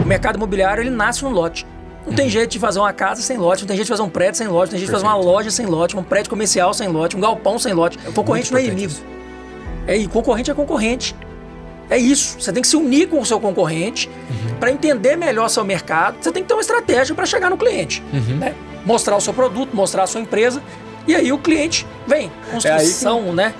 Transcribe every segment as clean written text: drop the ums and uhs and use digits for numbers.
mercado imobiliário, ele nasce no lote. Não tem jeito de fazer uma casa sem lote, não tem jeito de fazer um prédio sem lote, não tem jeito de fazer uma loja sem lote, um prédio comercial sem lote, um galpão sem lote. O concorrente não é inimigo. E concorrente é concorrente. É isso. Você tem que se unir com o seu concorrente para entender melhor seu mercado. Você tem que ter uma estratégia para chegar no cliente. Né? Mostrar o seu produto, mostrar a sua empresa. E aí o cliente vem. Construção, né?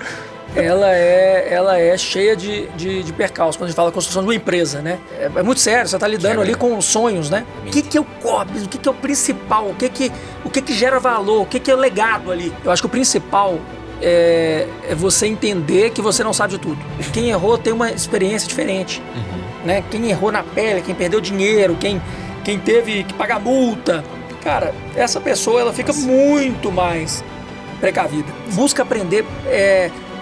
Ela é cheia de percalços quando a gente fala construção de uma empresa, né? É muito sério, você está lidando ali com sonhos, né? O que é o core, o que é o principal, o que gera valor, o que é o legado ali. Eu acho que o principal é você entender que você não sabe de tudo. Quem errou tem uma experiência diferente, né? Quem errou na pele, quem perdeu dinheiro, quem teve que pagar multa. Cara, essa pessoa ela fica muito mais precavida. Busca aprender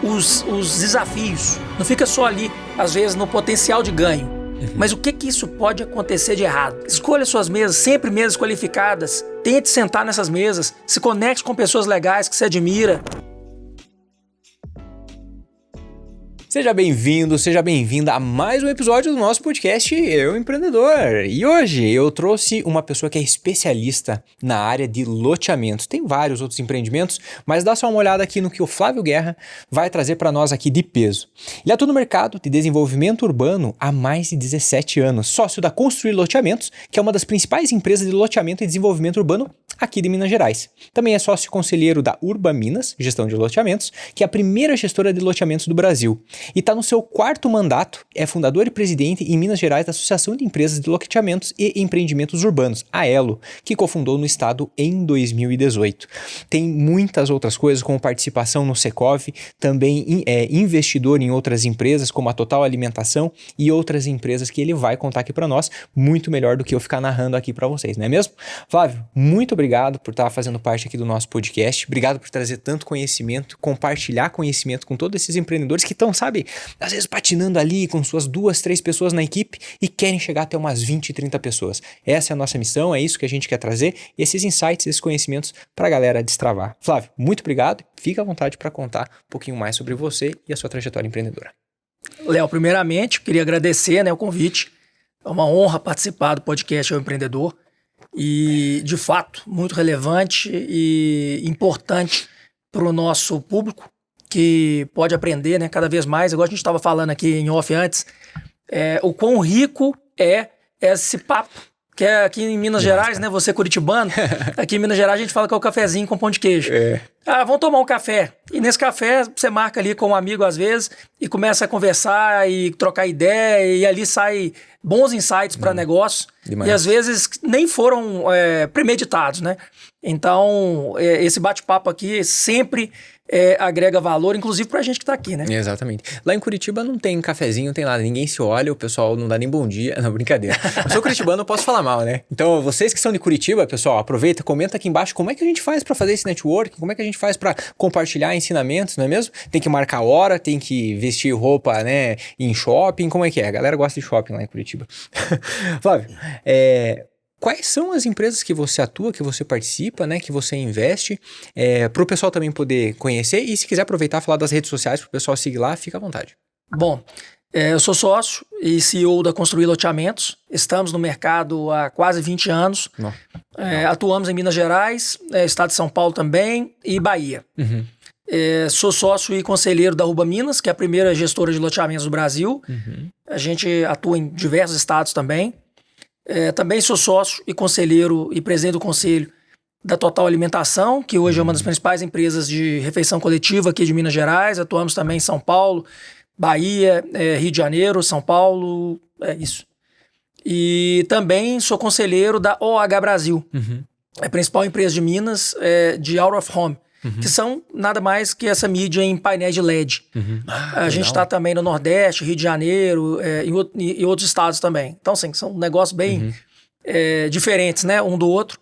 os desafios. Não fica só ali, às vezes, no potencial de ganho. Mas o que isso pode acontecer de errado? Escolha suas mesas, sempre mesas qualificadas. Tente sentar nessas mesas. Se conecte com pessoas legais que você admira. Seja bem-vindo, seja bem-vinda a mais um episódio do nosso podcast Eu Empreendedor. E hoje eu trouxe uma pessoa que é especialista na área de loteamentos. Tem vários outros empreendimentos, mas dá só uma olhada aqui no que o Flávio Guerra vai trazer para nós aqui de peso. Ele atua no mercado de desenvolvimento urbano há mais de 17 anos, sócio da Construir Loteamentos, que é uma das principais empresas de loteamento e desenvolvimento urbano aqui de Minas Gerais. Também é sócio conselheiro da Urba Minas, gestão de loteamentos, que é a primeira gestora de loteamentos do Brasil. E está no seu 4º mandato, é fundador e presidente em Minas Gerais da Associação de Empresas de Loteamentos e Empreendimentos Urbanos, a AELO, que cofundou no estado em 2018. Tem muitas outras coisas, como participação no Secov, também é investidor em outras empresas, como a Total Alimentação e outras empresas que ele vai contar aqui para nós, muito melhor do que eu ficar narrando aqui para vocês, não é mesmo? Flávio, muito obrigado por estar fazendo parte aqui do nosso podcast, obrigado por trazer tanto conhecimento, compartilhar conhecimento com todos esses empreendedores que estão, sabe, às vezes patinando ali com suas 2, 3 pessoas na equipe e querem chegar até umas 20, 30 pessoas. Essa é a nossa missão, é isso que a gente quer trazer, esses insights, esses conhecimentos para a galera destravar. Flávio, muito obrigado, fica à vontade para contar um pouquinho mais sobre você e a sua trajetória empreendedora. Léo, primeiramente, queria agradecer, né, o convite. É uma honra participar do podcast Eu Empreendedor e, de fato, muito relevante e importante para o nosso público, que pode aprender, né, cada vez mais, igual a gente estava falando aqui em off antes, o quão rico é esse papo, que é aqui em Minas Gerais, né, você curitibano, aqui em Minas Gerais a gente fala que é o cafezinho com pão de queijo. Vamos tomar um café. E nesse café você marca ali com um amigo às vezes e começa a conversar e trocar ideia e ali sai bons insights para negócio. E às vezes nem foram premeditados, né? Então, esse bate-papo aqui sempre agrega valor, inclusive pra gente que tá aqui, né? Exatamente. Lá em Curitiba não tem cafezinho, não tem nada, ninguém se olha, o pessoal não dá nem bom dia. Não, brincadeira. Eu sou curitibano, eu posso falar mal, né? Então, vocês que são de Curitiba, pessoal, aproveita, comenta aqui embaixo como é que a gente faz pra fazer esse networking, como é que a gente faz pra compartilhar ensinamentos, não é mesmo? Tem que marcar hora, tem que vestir roupa, né, em shopping, como é que é? A galera gosta de shopping lá em Curitiba. Flávio, quais são as empresas que você atua, que você participa, né, que você investe, para o pessoal também poder conhecer e se quiser aproveitar e falar das redes sociais para o pessoal seguir lá, fica à vontade. Bom, eu sou sócio e CEO da Construir Loteamentos, estamos no mercado há quase 20 anos, atuamos em Minas Gerais, estado de São Paulo também e Bahia. Sou sócio e conselheiro da Urba Minas, que é a primeira gestora de loteamentos do Brasil, a gente atua em diversos estados também. Também sou sócio e conselheiro e presidente do conselho da Total Alimentação, que hoje é uma das principais empresas de refeição coletiva aqui de Minas Gerais. Atuamos também em São Paulo, Bahia, Rio de Janeiro, São Paulo, isso. E também sou conselheiro da OH Brasil, a principal empresa de Minas de Out of Home, que são nada mais que essa mídia em painéis de LED. A gente está também no Nordeste, Rio de Janeiro e outros estados também. Então, assim, são negócios bem diferentes, né, um do outro,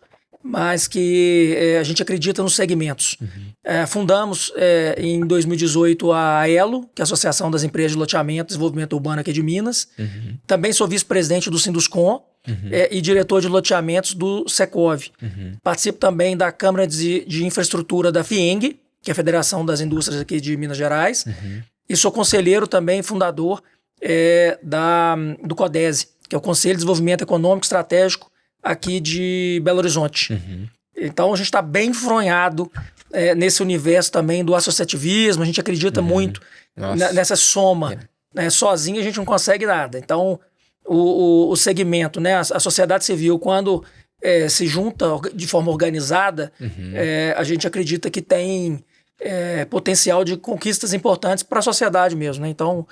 mas que a gente acredita nos segmentos. Fundamos em 2018 a AELO, que é a Associação das Empresas de Loteamento e Desenvolvimento Urbano aqui de Minas. Também sou vice-presidente do Sinduscom, e diretor de loteamentos do Secov. Participo também da Câmara de Infraestrutura da FIENG, que é a Federação das Indústrias aqui de Minas Gerais, e sou conselheiro também, fundador do CODESE, que é o Conselho de Desenvolvimento Econômico Estratégico aqui de Belo Horizonte. Então a gente está bem enfronhado nesse universo também do associativismo, a gente acredita muito nessa soma. Sozinho a gente não consegue nada. Então o segmento, né, a sociedade civil, quando se junta de forma organizada, a gente acredita que tem potencial de conquistas importantes para a sociedade mesmo, né? Então,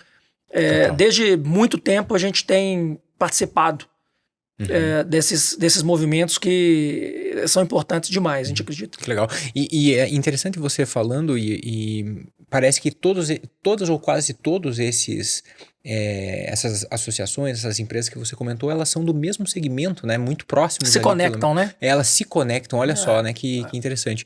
desde muito tempo a gente tem participado desses movimentos que são importantes demais, a gente acredita. Que legal. E é interessante você falando e parece que todos ou quase todos essas associações, essas empresas que você comentou, elas são do mesmo segmento, né? Muito próximos. Se conectam, né? Elas se conectam, olha só, né? Que interessante.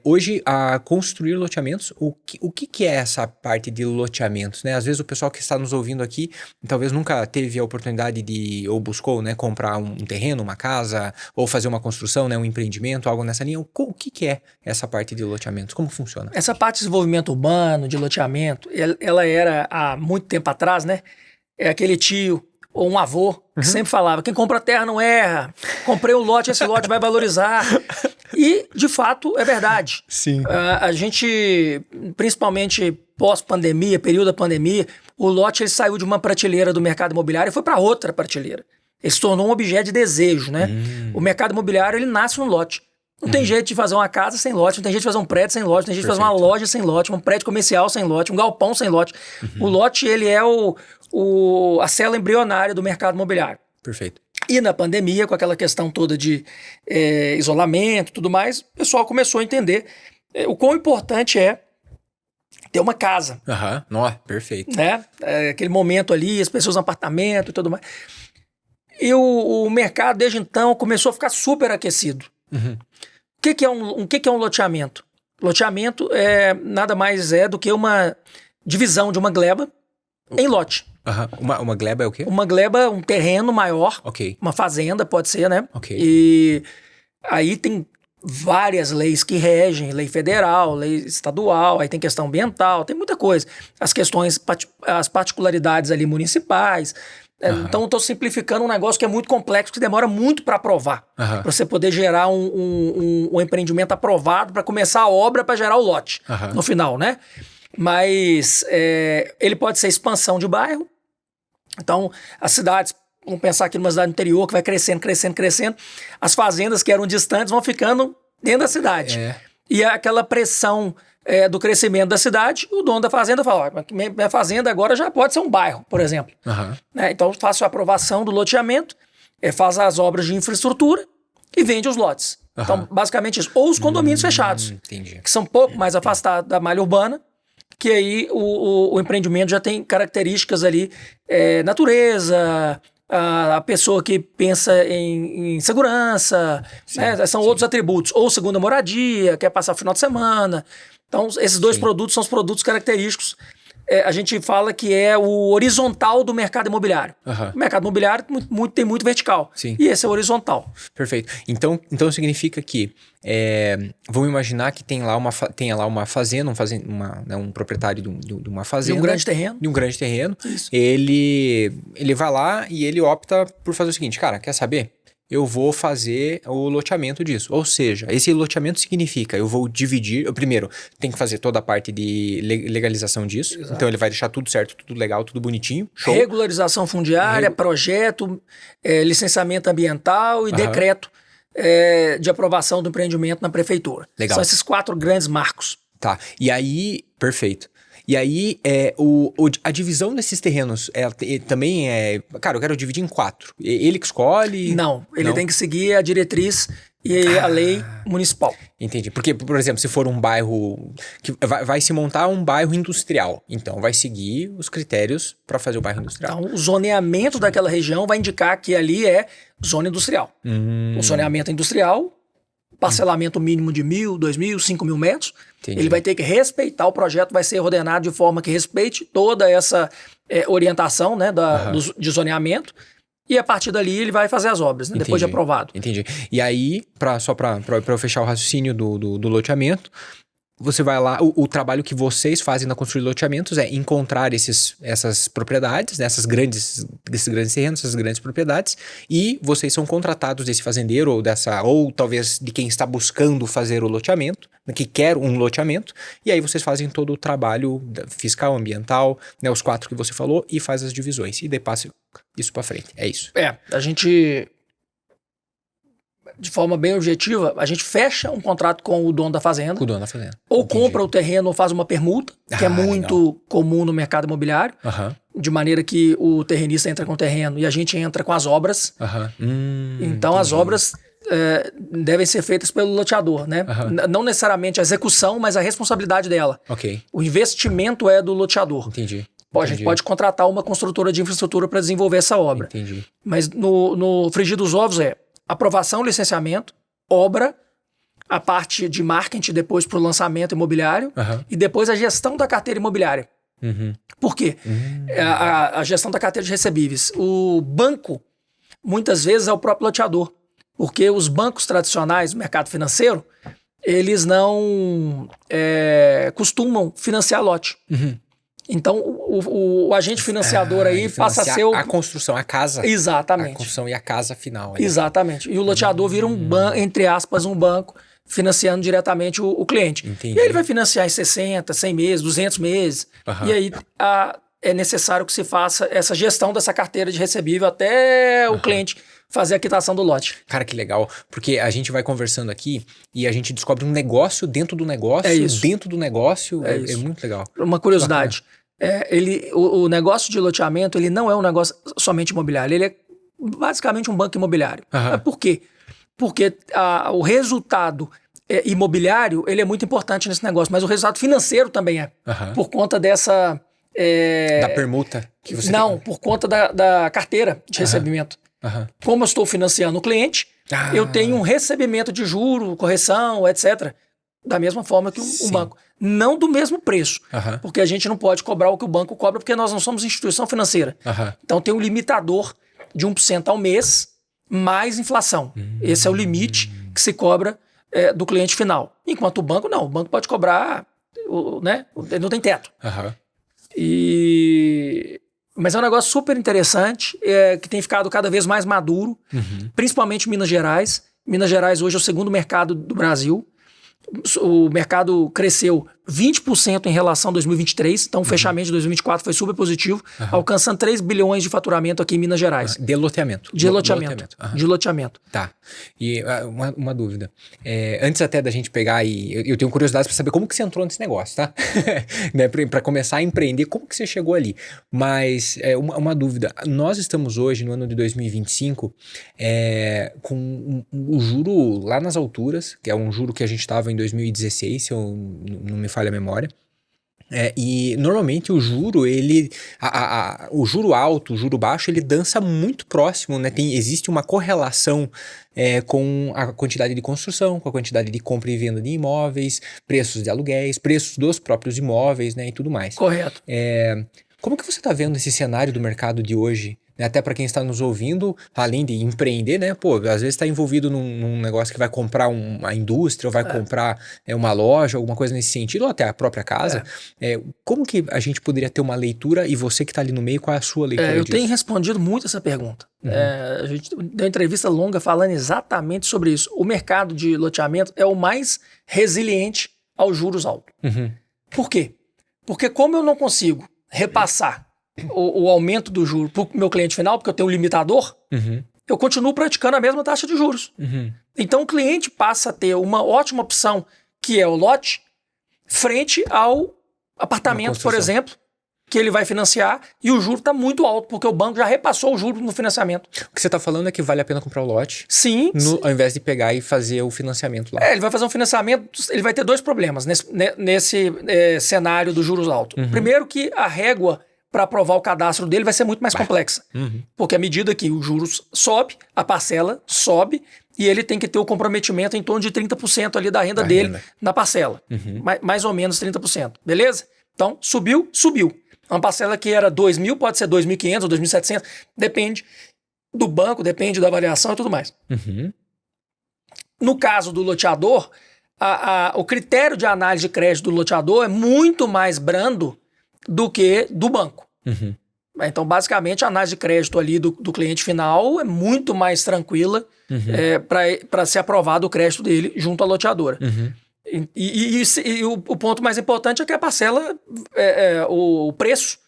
Hoje, a construir loteamentos, o que é essa parte de loteamentos, né? Às vezes o pessoal que está nos ouvindo aqui, talvez nunca teve a oportunidade ou buscou, né? Comprar um terreno, uma casa, ou fazer uma construção, né? Um empreendimento, algo nessa linha. O que é essa parte de loteamentos? Como funciona? Essa parte de desenvolvimento urbano, de loteamento, ela era há muito tempo atrás, né? É aquele tio ou um avô que sempre falava: quem compra terra não erra, comprei um lote, esse lote vai valorizar. E, de fato, é verdade. Sim. A gente, principalmente pós-pandemia, período da pandemia, o lote ele saiu de uma prateleira do mercado imobiliário e foi para outra prateleira. Ele se tornou um objeto de desejo, né? O mercado imobiliário, ele nasce no lote. Não tem jeito de fazer uma casa sem lote, não tem jeito de fazer um prédio sem lote, não tem jeito de fazer uma loja sem lote, um prédio comercial sem lote, um galpão sem lote. O lote, ele é a célula embrionária do mercado imobiliário. Perfeito. E na pandemia, com aquela questão toda de isolamento e tudo mais, o pessoal começou a entender o quão importante é ter uma casa. Perfeito. Né? Aquele momento ali, as pessoas no apartamento e tudo mais. E o mercado, desde então, começou a ficar super aquecido. O que é um loteamento? Loteamento nada mais do que uma divisão de uma gleba em lote. Uma gleba é o quê? Uma gleba, um terreno maior, uma fazenda pode ser, né? E aí tem várias leis que regem, lei federal, lei estadual, aí tem questão ambiental, tem muita coisa. As particularidades ali municipais. Então, estou simplificando um negócio que é muito complexo, que demora muito para aprovar. Para você poder gerar um empreendimento aprovado para começar a obra para gerar o lote no final, né? Mas ele pode ser expansão de bairro. Então, as cidades, vamos pensar aqui numa cidade interior que vai crescendo, crescendo, crescendo. As fazendas que eram distantes vão ficando dentro da cidade. E aquela pressão do crescimento da cidade, o dono da fazenda fala: minha fazenda agora já pode ser um bairro, por exemplo. Então faço a aprovação do loteamento, faz as obras de infraestrutura e vende os lotes. Então, basicamente isso. Ou os condomínios fechados, que são um pouco mais afastados da malha urbana, que aí o empreendimento já tem características ali, natureza, a pessoa que pensa em segurança, são outros atributos. Ou segunda moradia, quer passar o final de semana. Então, esses dois produtos são os produtos característicos. A gente fala que é o horizontal do mercado imobiliário. O mercado imobiliário tem muito vertical. E esse é o horizontal. Perfeito. Então significa que, vamos imaginar que tenha lá uma fazenda, um proprietário de uma fazenda. De um grande terreno. Isso. Ele vai lá e ele opta por fazer o seguinte: cara, quer saber? Eu vou fazer o loteamento disso. Ou seja, esse loteamento significa, eu vou dividir. Eu primeiro tem que fazer toda a parte de legalização disso. Exato. Então ele vai deixar tudo certo, tudo legal, tudo bonitinho. Show. Regularização fundiária, projeto, licenciamento ambiental e decreto de aprovação do empreendimento na prefeitura. Legal. São esses 4 grandes marcos. Tá. E aí, perfeito. E aí, a divisão desses terrenos também é... Cara, eu quero dividir em 4. Ele que escolhe? Não, ele tem que seguir a diretriz e a lei municipal. Entendi. Porque, por exemplo, se for um bairro... que vai se montar um bairro industrial. Então, vai seguir os critérios para fazer o bairro industrial. Então, o zoneamento daquela região vai indicar que ali é zona industrial. O zoneamento industrial, parcelamento mínimo de 1.000, 2.000, 5.000 metros. Entendi. Ele vai ter que respeitar, o projeto vai ser ordenado de forma que respeite toda essa orientação, né, de zoneamento, e a partir dali ele vai fazer as obras, né, depois de aprovado. Entendi. E aí, só para eu fechar o raciocínio do loteamento, você vai lá, o trabalho que vocês fazem na Construir Loteamentos é encontrar essas propriedades, né, esses grandes terrenos, essas grandes propriedades, e vocês são contratados desse fazendeiro ou talvez de quem está buscando fazer o loteamento, que quer um loteamento, e aí vocês fazem todo o trabalho fiscal, ambiental, né, os 4 que você falou, e faz as divisões, e daí passa isso para frente. É isso. A gente, de forma bem objetiva, a gente fecha um contrato com o dono da fazenda. Com o dono da fazenda. Ou compra o terreno ou faz uma permuta, que é muito comum no mercado imobiliário. De maneira que o terrenista entra com o terreno e a gente entra com as obras. Então as obras devem ser feitas pelo loteador, né? Não necessariamente a execução, mas a responsabilidade dela. O investimento é do loteador. A gente pode contratar uma construtora de infraestrutura para desenvolver essa obra. Mas no frigir dos ovos aprovação, licenciamento, obra, a parte de marketing depois para o lançamento imobiliário e depois a gestão da carteira imobiliária. Por quê? A gestão da carteira de recebíveis. O banco, muitas vezes, é o próprio loteador. Porque os bancos tradicionais do mercado financeiro, eles não costumam financiar lote. Então, o agente financiador aí passa a ser a construção, a casa. Exatamente. A construção e a casa final. Aí. Exatamente. E o loteador vira entre aspas, um banco, financiando diretamente o cliente. Entendi. E aí ele vai financiar em 60, 100 meses, 200 meses. E aí é necessário que se faça essa gestão dessa carteira de recebível até o cliente fazer a quitação do lote. Cara, que legal, porque a gente vai conversando aqui e a gente descobre um negócio dentro do negócio, dentro do negócio, é muito legal. Uma curiosidade, o negócio de loteamento, ele não é um negócio somente imobiliário, ele é basicamente um banco imobiliário. Por quê? Porque o resultado imobiliário, ele é muito importante nesse negócio, mas o resultado financeiro também é, por conta dessa... da permuta que você Não, por conta da carteira de recebimento. Como eu estou financiando o cliente, eu tenho um recebimento de juro, correção, etc. Da mesma forma que um banco. Não do mesmo preço, porque a gente não pode cobrar o que o banco cobra, porque nós não somos instituição financeira. Então tem um limitador de 1% ao mês, mais inflação. Esse é o limite que se cobra do cliente final. Enquanto o banco, não. O banco pode cobrar, né? Ele não tem teto. Mas é um negócio super interessante, que tem ficado cada vez mais maduro, principalmente em Minas Gerais. Minas Gerais hoje é o segundo mercado do Brasil. O mercado cresceu 20% em relação a 2023, então o fechamento de 2024 foi super positivo, alcançando 3 bilhões de faturamento aqui em Minas Gerais. De loteamento. De loteamento. De loteamento. Tá. E uma dúvida. Antes até da gente pegar eu tenho curiosidade para saber como que você entrou nesse negócio, tá? Né? Para começar a empreender, como que você chegou ali? Mas uma dúvida. Nós estamos hoje, no ano de 2025, com o juro lá nas alturas, que é um juro que a gente estava em 2016, se eu não me falha a memória. E normalmente o juro, o juro alto, o juro baixo, ele dança muito próximo, né? Existe uma correlação com a quantidade de construção, com a quantidade de compra e venda de imóveis, preços de aluguéis, preços dos próprios imóveis, né? E tudo mais. Correto. Como que você está vendo esse cenário do mercado de hoje? Até para quem está nos ouvindo, além de empreender, né? Pô, às vezes está envolvido num negócio que vai comprar uma indústria, ou vai comprar uma loja, alguma coisa nesse sentido, ou até a própria casa. Como que a gente poderia ter uma leitura, e você que está ali no meio, qual é a sua leitura eu disso? tenho respondido muito essa pergunta. A gente deu uma entrevista longa falando exatamente sobre isso. O mercado de loteamento é o mais resiliente aos juros altos. Por quê? Porque como eu não consigo repassar o aumento do juro para o meu cliente final, porque eu tenho um limitador, eu continuo praticando a mesma taxa de juros. Então o cliente passa a ter uma ótima opção, que é o lote, frente ao apartamento, por exemplo, que ele vai financiar, e o juro está muito alto, porque o banco já repassou o juro no financiamento. O que você está falando é que vale a pena comprar o lote, sim. Ao invés de pegar e fazer o financiamento lá. Ele vai fazer um financiamento, ele vai ter 2 problemas nesse cenário dos juros altos. Primeiro que a régua para aprovar o cadastro dele vai ser muito mais complexa. Porque à medida que o juros sobe, a parcela sobe, e ele tem que ter o comprometimento em torno de 30% ali da renda dele na parcela. Mais ou menos 30%. Beleza? Então, subiu. Uma parcela que era 2.000 pode ser 2.500 ou 2.700. Depende do banco, depende da avaliação e tudo mais. No caso do loteador, o critério de análise de crédito do loteador é muito mais brando do que do banco. Uhum. Então, basicamente, a análise de crédito ali do cliente final é muito mais tranquila para ser aprovado o crédito dele junto à loteadora. Uhum. E o ponto mais importante é que a parcela, o preço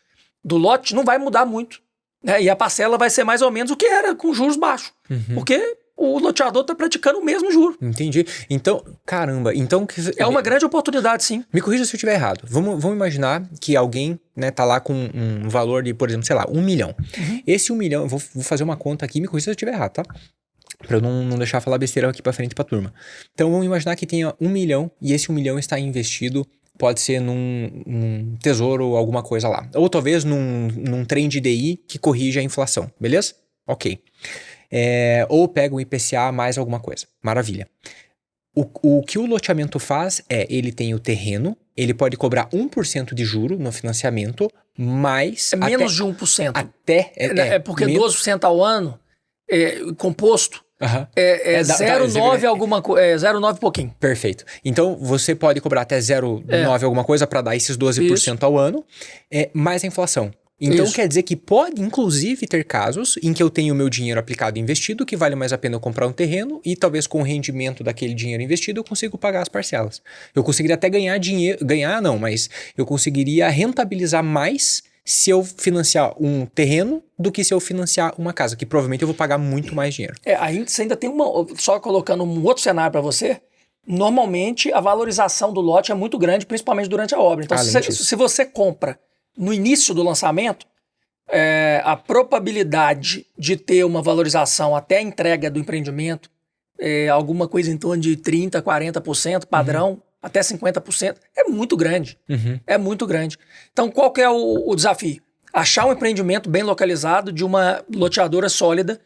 do lote não vai mudar muito. Né? E a parcela vai ser mais ou menos o que era com juros baixos. Uhum. Porque o loteador está praticando o mesmo juro. Entendi. Então, caramba, então... É uma grande oportunidade, sim. Me corrija se eu estiver errado. Vamos imaginar que alguém, né, tá lá com um valor de, por exemplo, sei lá, 1 milhão. Uhum. Esse 1 milhão, eu vou fazer uma conta aqui, me corrija se eu estiver errado, tá? Pra eu não deixar falar besteira aqui pra frente pra turma. Então, vamos imaginar que tenha 1 milhão e esse 1 milhão está investido, pode ser num tesouro ou alguma coisa lá. Ou talvez num trem de DI que corrige a inflação, beleza? Ok. Ou pega um IPCA mais alguma coisa. Maravilha. O que o loteamento faz ele tem o terreno, ele pode cobrar 1% de juro no financiamento, mas... É menos de 1%. Porque menos... 12% ao ano, composto, é 0,9 alguma coisa, 0,9 pouquinho. Perfeito. Então, você pode cobrar até 0,9 alguma coisa para dar esses 12% ao ano, mais a inflação. Então, quer dizer que pode, inclusive, ter casos em que eu tenho o meu dinheiro aplicado e investido, que vale mais a pena eu comprar um terreno e talvez com o rendimento daquele dinheiro investido eu consigo pagar as parcelas. Eu conseguiria até ganhar dinheiro, mas eu conseguiria rentabilizar mais se eu financiar um terreno do que se eu financiar uma casa, que provavelmente eu vou pagar muito mais dinheiro. Você ainda tem só colocando um outro cenário para você, normalmente a valorização do lote é muito grande, principalmente durante a obra. Então, se você compra no início do lançamento, a probabilidade de ter uma valorização até a entrega do empreendimento alguma coisa em torno de 30%, 40%, padrão, até 50%, é muito grande. Uhum. É muito grande. Então, qual que é o desafio? Achar um empreendimento bem localizado de uma loteadora sólida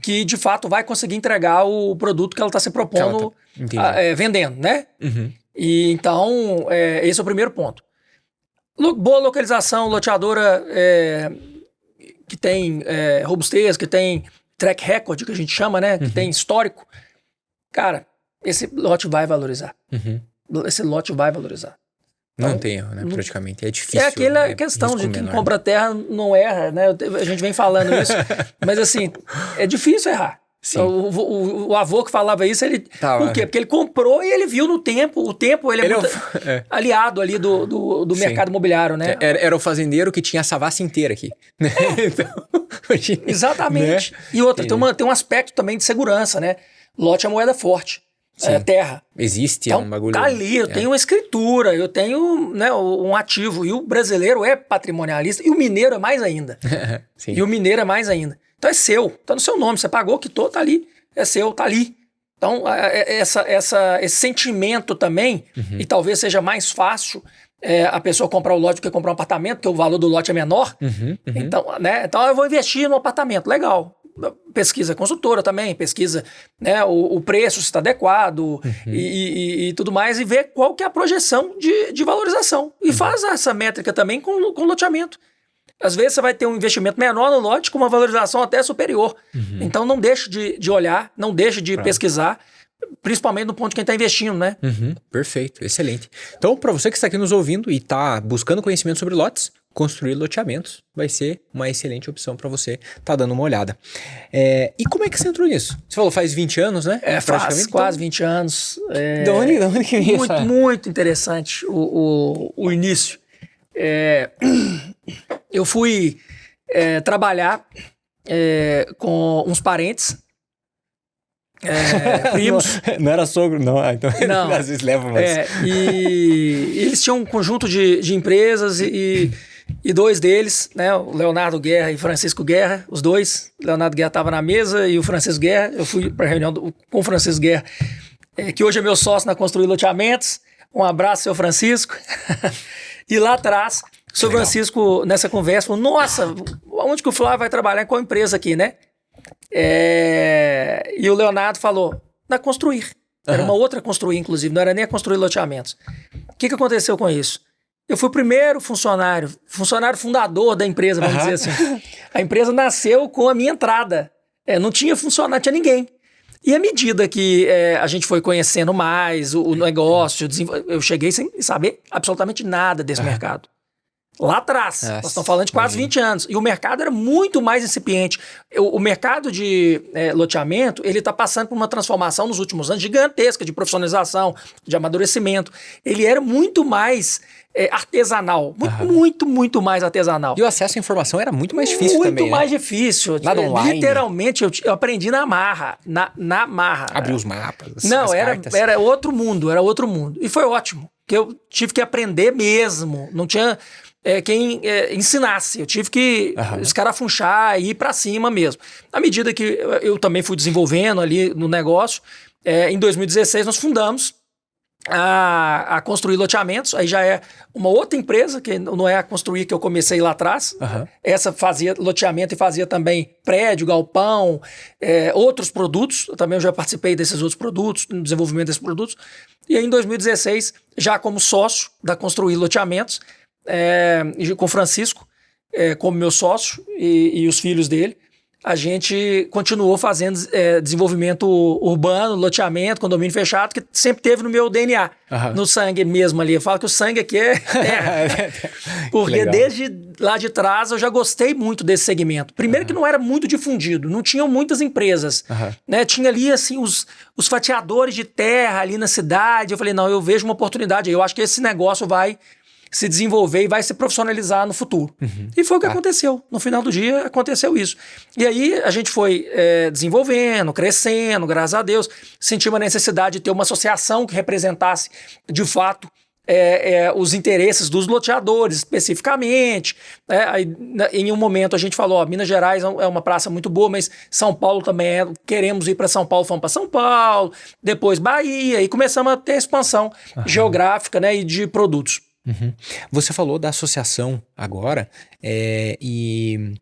que, de fato, vai conseguir entregar o produto que ela está se propondo vendendo, né? Uhum. E, então, esse é o primeiro ponto. Boa localização, loteadora que tem robustez, que tem track record, que a gente chama, né? Que tem histórico. Cara, esse lote vai valorizar. Uhum. Esse lote vai valorizar. Não tem erro, né? Praticamente. É difícil. É aquela questão de quem compra terra não erra, né? A gente vem falando isso. Mas assim, é difícil errar. Sim. O avô que falava isso, por quê? Porque ele comprou e ele viu no tempo. O tempo ele é muito aliado ali do mercado imobiliário, né? Era o fazendeiro que tinha a savassi inteira aqui. Então, exatamente. Né? E outra, tem um aspecto também de segurança, né? Lote é moeda forte. Terra. Existe então, um bagulho. Tá ali, eu tenho uma escritura, eu tenho, né, um ativo. E o brasileiro é patrimonialista e o mineiro é mais ainda. Sim. E o mineiro é mais ainda. Então é seu, tá no seu nome, você pagou, quitou, tá ali, é seu, tá ali. Então esse sentimento também, e talvez seja mais fácil a pessoa comprar o lote do que comprar um apartamento, porque o valor do lote é menor. Então, né, então eu vou investir no apartamento, legal. Pesquisa consultora também, pesquisa, né, o preço se está adequado e tudo mais, e vê qual que é a projeção de valorização. E faz essa métrica também com loteamento. Às vezes você vai ter um investimento menor no lote com uma valorização até superior. Então não deixe de olhar, não deixe de pesquisar, principalmente no ponto de quem está investindo, né? Perfeito, excelente. Então, para você que está aqui nos ouvindo e está buscando conhecimento sobre lotes, construir loteamentos vai ser uma excelente opção para você estar dando uma olhada. E como é que você entrou nisso? Você falou faz 20 anos, né? Faz quase 20 anos. De onde que veio isso? Muito interessante o início. Eu fui trabalhar com uns parentes, primos. Não era sogro, não. Então não. Às vezes leva mais. E eles tinham um conjunto de empresas e dois deles, né, o Leonardo Guerra e Francisco Guerra, os dois. O Leonardo Guerra estava na mesa e o Francisco Guerra. Eu fui para a reunião com o Francisco Guerra, que hoje é meu sócio na Construir Loteamentos. Um abraço, seu Francisco. E lá atrás, o seu Francisco, nessa conversa, falou: nossa, onde que o Flávio vai trabalhar? Em qual empresa aqui, né? E o Leonardo falou: na Construir. Era uma outra Construir, inclusive, não era nem a Construir Loteamentos. O que aconteceu com isso? Eu fui o primeiro funcionário fundador da empresa, vamos dizer assim. A empresa nasceu com a minha entrada. Não tinha funcionário, tinha ninguém. E à medida que a gente foi conhecendo mais o negócio, eu cheguei sem saber absolutamente nada desse mercado. Lá atrás, nós estamos falando de quase 20 anos. E o mercado era muito mais incipiente. O mercado de loteamento, ele está passando por uma transformação nos últimos anos gigantesca de profissionalização, de amadurecimento. Ele era muito mais artesanal. Muito mais artesanal. E o acesso à informação era muito mais difícil também, Muito mais difícil. Nada online. Literalmente, eu aprendi na marra. Na marra. Abrir os mapas. Não, era outro mundo, E foi ótimo. Porque eu tive que aprender mesmo. Não tinha... quem ensinasse, eu tive que escarafunchar e ir para cima mesmo. À medida que eu também fui desenvolvendo ali no negócio, em 2016 nós fundamos a Construir Loteamentos, aí já é uma outra empresa, que não é a Construir que eu comecei lá atrás, essa fazia loteamento e fazia também prédio, galpão, outros produtos, também eu já participei desses outros produtos, no desenvolvimento desses produtos, e aí em 2016, já como sócio da Construir Loteamentos, com o Francisco, como meu sócio e os filhos dele, a gente continuou fazendo desenvolvimento urbano, loteamento, condomínio fechado, que sempre teve no meu DNA, no sangue mesmo ali. Eu falo que o sangue aqui é terra. Porque desde lá de trás eu já gostei muito desse segmento. Primeiro que não era muito difundido, não tinham muitas empresas. Né? Tinha ali assim os fatiadores de terra ali na cidade. Eu falei, não, eu vejo uma oportunidade. Eu acho que esse negócio vai se desenvolver e vai se profissionalizar no futuro. E foi o que aconteceu. No final do dia, aconteceu isso. E aí, a gente foi desenvolvendo, crescendo, graças a Deus. Sentimos a necessidade de ter uma associação que representasse, de fato, os interesses dos loteadores, especificamente. Aí, em um momento, a gente falou, Minas Gerais é uma praça muito boa, mas São Paulo também queremos ir para São Paulo, fomos para São Paulo, depois Bahia, e começamos a ter expansão geográfica, né, e de produtos. Você falou da associação agora, e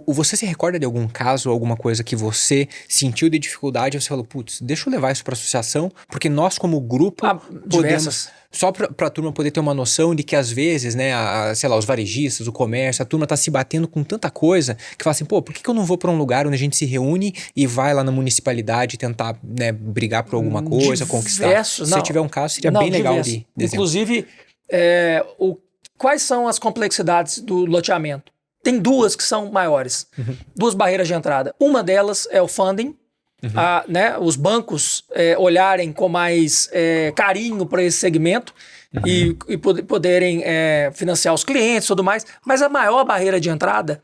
você se recorda de algum caso, alguma coisa que você sentiu de dificuldade e você falou, putz, deixa eu levar isso para associação, porque nós como grupo podemos... Só para a turma poder ter uma noção de que às vezes, né, sei lá, os varejistas, o comércio, a turma tá se batendo com tanta coisa que fala assim, pô, por que eu não vou para um lugar onde a gente se reúne e vai lá na municipalidade tentar, né, brigar por alguma coisa, conquistar? Se você tiver um caso, seria bem legal de desenhar. Inclusive... quais são as complexidades do loteamento? Tem duas que são maiores, duas barreiras de entrada. Uma delas é o funding, né, os bancos olharem com mais carinho para esse segmento e poderem financiar os clientes e tudo mais. Mas a maior barreira de entrada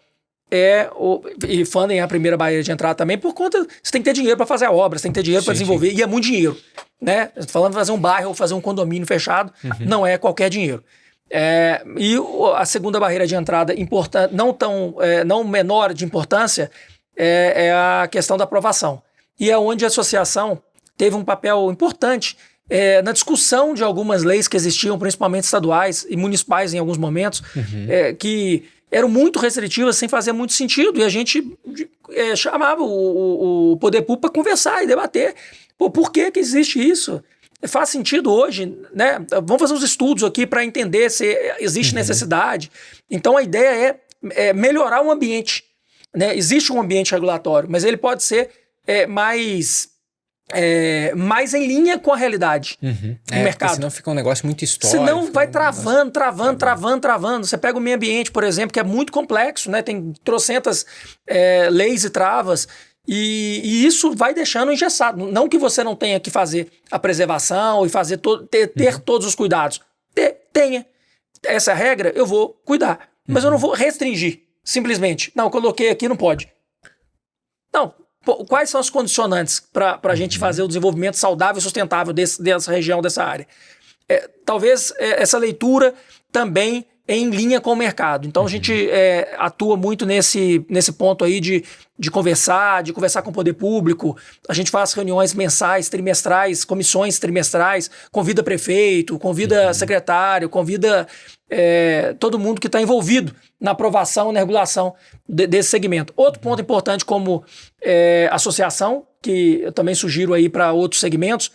e funding é a primeira barreira de entrada também, por conta, você tem que ter dinheiro para fazer a obra, você tem que ter dinheiro para desenvolver, e é muito dinheiro. Né? Falando de fazer um bairro ou fazer um condomínio fechado, não é qualquer dinheiro. E a segunda barreira de entrada importante, não menor de importância, é a questão da aprovação. E é onde a associação teve um papel importante na discussão de algumas leis que existiam, principalmente estaduais e municipais em alguns momentos, que eram muito restritivas, sem fazer muito sentido, e a gente chamava o poder público para conversar e debater. Pô, por que existe isso? Faz sentido hoje, né? Vamos fazer uns estudos aqui para entender se existe necessidade. Então a ideia é melhorar o ambiente. Né? Existe um ambiente regulatório, mas ele pode ser mais em linha com a realidade do mercado. Senão fica um negócio muito histórico. Senão vai travando. Você pega o meio ambiente, por exemplo, que é muito complexo, né? Tem trocentas leis e travas. E isso vai deixando engessado. Não que você não tenha que fazer a preservação e fazer ter todos os cuidados. Tenha. Essa regra eu vou cuidar. Mas eu não vou restringir. Simplesmente. Não, coloquei aqui, não pode. Não. Quais são as condicionantes para a gente fazer o desenvolvimento saudável e sustentável dessa região, dessa área? Talvez essa leitura também em linha com o mercado. Então a gente atua muito nesse ponto aí de conversar com o poder público. A gente faz reuniões mensais, trimestrais, comissões trimestrais, convida prefeito, convida secretário, convida todo mundo que está envolvido na aprovação e na regulação desse segmento. Outro ponto importante como associação, que eu também sugiro aí para outros segmentos,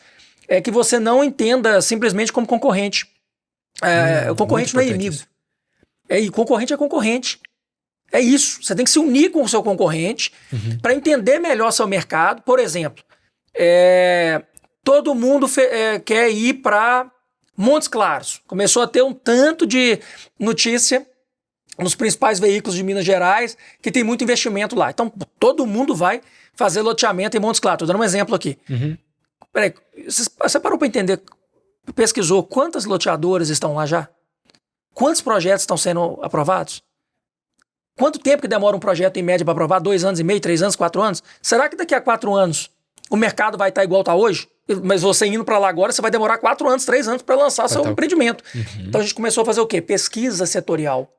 é que você não entenda simplesmente como concorrente. O concorrente não é inimigo. E concorrente é concorrente. É isso. Você tem que se unir com o seu concorrente para entender melhor seu mercado. Por exemplo, Todo mundo quer ir para Montes Claros. Começou a ter um tanto de notícia nos principais veículos de Minas Gerais que tem muito investimento lá. Então, todo mundo vai fazer loteamento em Montes Claros. Estou dando um exemplo aqui. Peraí, você parou para entender, pesquisou quantas loteadoras estão lá já? Quantos projetos estão sendo aprovados? Quanto tempo que demora um projeto em média para aprovar? 2 anos e meio, 3 anos, 4 anos? Será que daqui a 4 anos o mercado vai estar igual está hoje? Mas você indo para lá agora, você vai demorar 4 anos, 3 anos para lançar seu empreendimento. Então a gente começou a fazer o quê? Pesquisa setorial.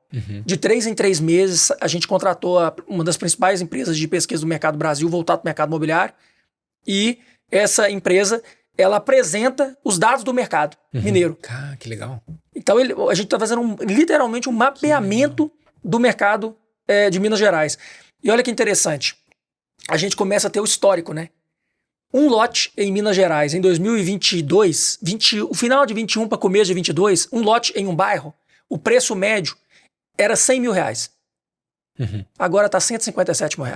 De 3 em 3 meses, a gente contratou uma das principais empresas de pesquisa do mercado do Brasil, voltado para o mercado imobiliário. E essa empresa, ela apresenta os dados do mercado mineiro. Cara, que legal. Então a gente está fazendo literalmente um mapeamento do mercado de Minas Gerais. E olha que interessante. A gente começa a ter o histórico, né? Um lote em Minas Gerais em 2022, o final de 21 para começo de 22, um lote em um bairro, o preço médio era R$100 mil. Agora está R$157 mil.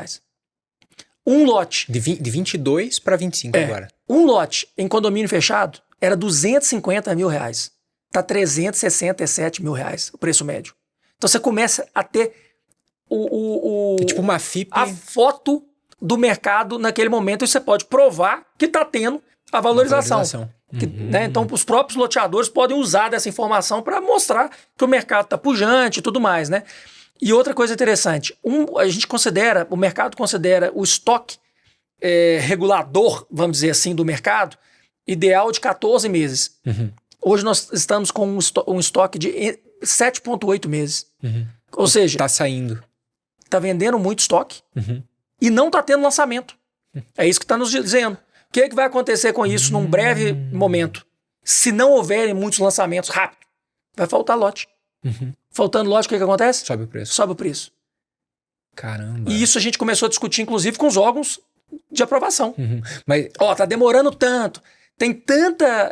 Um lote... De 22 para 25 agora. Um lote em condomínio fechado era R$250 mil. Está R$367 mil o preço médio. Então você começa a ter É tipo uma FIP... a foto do mercado naquele momento, e você pode provar que está tendo a valorização. Né? Então os próprios loteadores podem usar dessa informação para mostrar que o mercado está pujante e tudo mais, né? E outra coisa interessante, o mercado considera o estoque regulador, vamos dizer assim, do mercado, ideal de 14 meses. Hoje nós estamos com um estoque de 7,8 meses. Ou seja... Está saindo. Está vendendo muito estoque e não está tendo lançamento. É isso que está nos dizendo. O que vai acontecer com isso num breve momento? Se não houverem muitos lançamentos rápido, vai faltar lote. Faltando lote, o que acontece? Sobe o preço. Sobe o preço. Caramba. E isso a gente começou a discutir, inclusive, com os órgãos de aprovação. Mas... tá demorando tanto. Tem tanta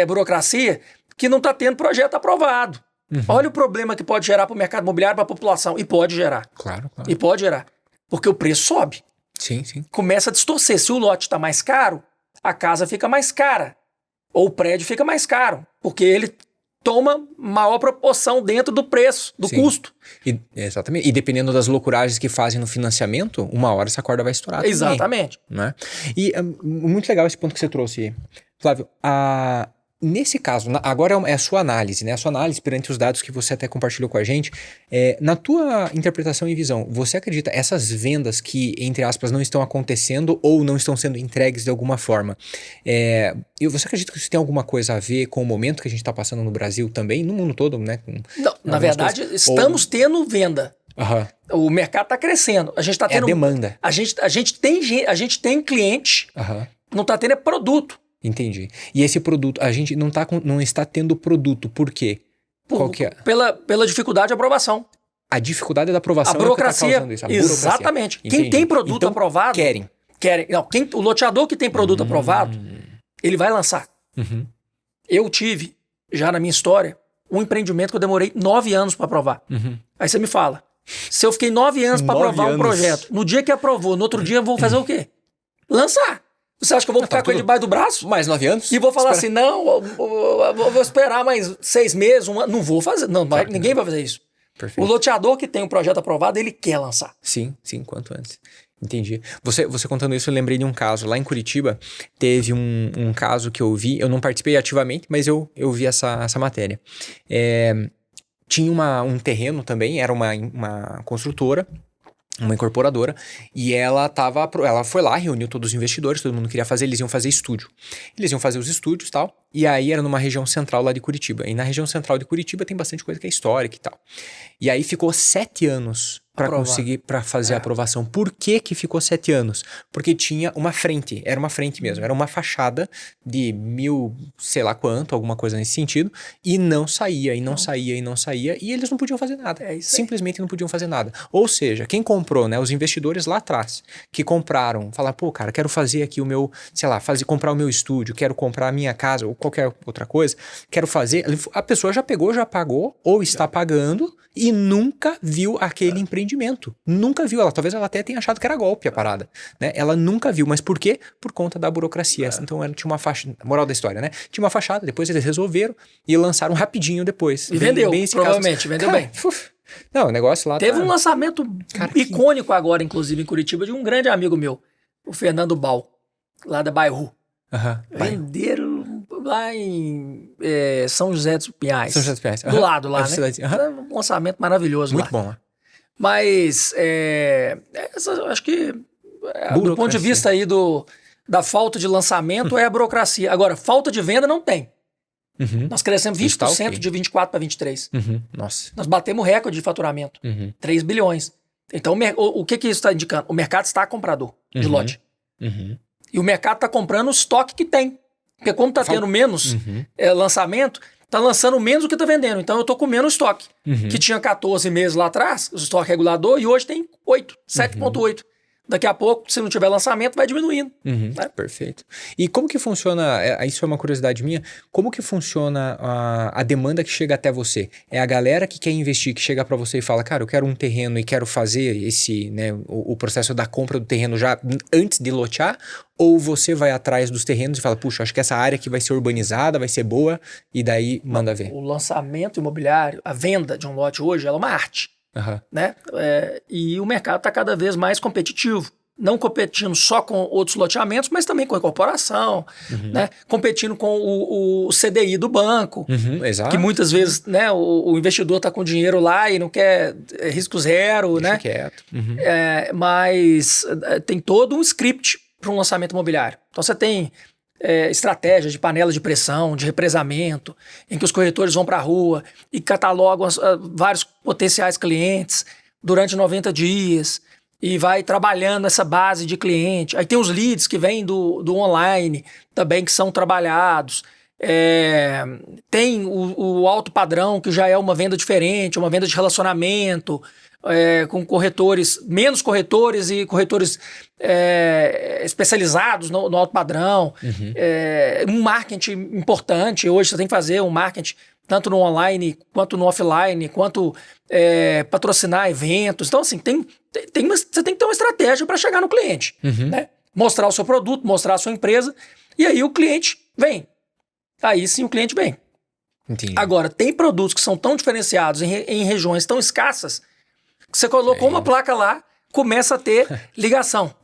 burocracia que não está tendo projeto aprovado. Olha o problema que pode gerar para o mercado imobiliário, para a população. E pode gerar. Claro. E pode gerar. Porque o preço sobe. Sim. Começa a distorcer. Se o lote está mais caro, a casa fica mais cara. Ou o prédio fica mais caro. Porque ele toma maior proporção dentro do preço, do custo. Exatamente. E dependendo das loucuragens que fazem no financiamento, uma hora essa corda vai estourar. Exatamente. Também, né? E muito legal esse ponto que você trouxe, Flávio. Nesse caso, agora é a sua análise, né? A sua análise perante os dados que você até compartilhou com a gente. Na tua interpretação e visão, você acredita essas vendas que, entre aspas, não estão acontecendo ou não estão sendo entregues de alguma forma, você acredita que isso tem alguma coisa a ver com o momento que a gente está passando no Brasil também, no mundo todo, né? Não, na verdade, estamos tendo venda. O mercado está crescendo. A gente está tendo... a demanda. A gente tem cliente, não está tendo produto. Entendi. E esse produto, a gente não está tendo produto. Por quê? Qual que é? Pela dificuldade de aprovação. A dificuldade da aprovação a burocracia, é o que está causando isso. Exatamente. Entendi. Quem tem produto então, aprovado... Querem. Não, o loteador que tem produto aprovado, ele vai lançar. Eu tive, já na minha história, um empreendimento que eu demorei 9 anos para aprovar. Aí você me fala, se eu fiquei 9 anos para aprovar um projeto, no dia que aprovou, no outro dia eu vou fazer o quê? Lançar. Você acha que eu vou ficar com ele debaixo do braço? Mais 9 anos? E vou falar assim, não, eu vou esperar mais 6 meses, um ano. Não vou fazer. Não, ninguém vai fazer isso. Perfeito. O loteador que tem um projeto aprovado, ele quer lançar. Sim, quanto antes. Entendi. Você contando isso, eu lembrei de um caso. Lá em Curitiba, teve um caso que eu vi. Eu não participei ativamente, mas eu vi essa matéria. Tinha um terreno também, era uma construtora, uma incorporadora, e ela foi lá, reuniu todos os investidores, todo mundo queria fazer, eles iam fazer estúdio. Eles iam fazer os estúdios e tal, e aí era numa região central lá de Curitiba. E na região central de Curitiba tem bastante coisa que é histórica e tal. E aí ficou 7 anos para fazer a aprovação. Por que ficou 7 anos? Porque tinha uma frente, era uma frente mesmo, era uma fachada de 1000, sei lá quanto, alguma coisa nesse sentido, e não saía, e eles não podiam fazer nada. Simplesmente não podiam fazer nada. Ou seja, quem comprou, né, os investidores lá atrás, que compraram, falaram, pô, cara, quero fazer aqui o meu, sei lá, comprar o meu estúdio, quero comprar a minha casa, ou qualquer outra coisa, quero fazer, a pessoa já pegou, já pagou, ou está pagando, e nunca viu aquele empreendimento empreendimento. Nunca viu. Talvez ela até tenha achado que era golpe a parada, né? Ela nunca viu. Mas por quê? Por conta da burocracia. Então tinha uma faixa, moral da história, né? Tinha uma fachada, depois eles resolveram e lançaram rapidinho depois. E vendeu, provavelmente, vendeu bem. Não, o negócio lá teve um lançamento icônico agora, inclusive, em Curitiba, de um grande amigo meu, o Fernando Bal, lá da Bairro. Venderam lá em São José dos Pinhais. São José dos Pinhais. Do lado lá, né? Um lançamento maravilhoso muito lá. Muito bom. Mas, acho que, do ponto de vista aí da falta de lançamento, é a burocracia. Agora, falta de venda não tem. Nós crescemos 20% de 24 para 23. Nossa. Nós batemos recorde de faturamento. 3 bilhões. Então, o que isso está indicando? O mercado está comprador de lote. E o mercado está comprando o estoque que tem. Porque como está tendo menos lançamento, está lançando menos do que está vendendo. Então, eu estou com menos estoque. Que tinha 14 meses lá atrás, o estoque regulador, e hoje tem 8, 7,8. Daqui a pouco, se não tiver lançamento, vai diminuindo. Né? Perfeito. E como que funciona, isso é uma curiosidade minha, como que funciona a demanda que chega até você? É a galera que quer investir, que chega para você e fala, cara, eu quero um terreno e quero fazer esse, né, o processo da compra do terreno já antes de lotear? Ou você vai atrás dos terrenos e fala, puxa, acho que essa área aqui vai ser urbanizada, vai ser boa, e daí manda ver? O lançamento imobiliário, a venda de um lote hoje, ela é uma arte. Né? E o mercado está cada vez mais competitivo. Não competindo só com outros loteamentos, mas também com a incorporação, né? Competindo com o CDI do banco, exato. Que muitas vezes, né, o investidor está com dinheiro lá e não quer risco zero. Deixa né? quieto. Mas tem todo um script para um lançamento imobiliário. Então você tem estratégias de panela de pressão, de represamento, em que os corretores vão para a rua e catalogam vários potenciais clientes durante 90 dias e vai trabalhando essa base de cliente. Aí tem os leads que vêm do online também, que são trabalhados. Tem o alto padrão, que já é uma venda diferente, uma venda de relacionamento, com corretores, menos corretores e corretores especializados no alto padrão. Um marketing importante. Hoje você tem que fazer um marketing tanto no online, quanto no offline, quanto patrocinar eventos. Então, assim, você tem que ter uma estratégia para chegar no cliente. Né? Mostrar o seu produto, mostrar a sua empresa, e aí o cliente vem. Aí sim o cliente vem. Entendi. Agora, tem produtos que são tão diferenciados em regiões tão escassas, que você colocou uma placa lá, começa a ter ligação.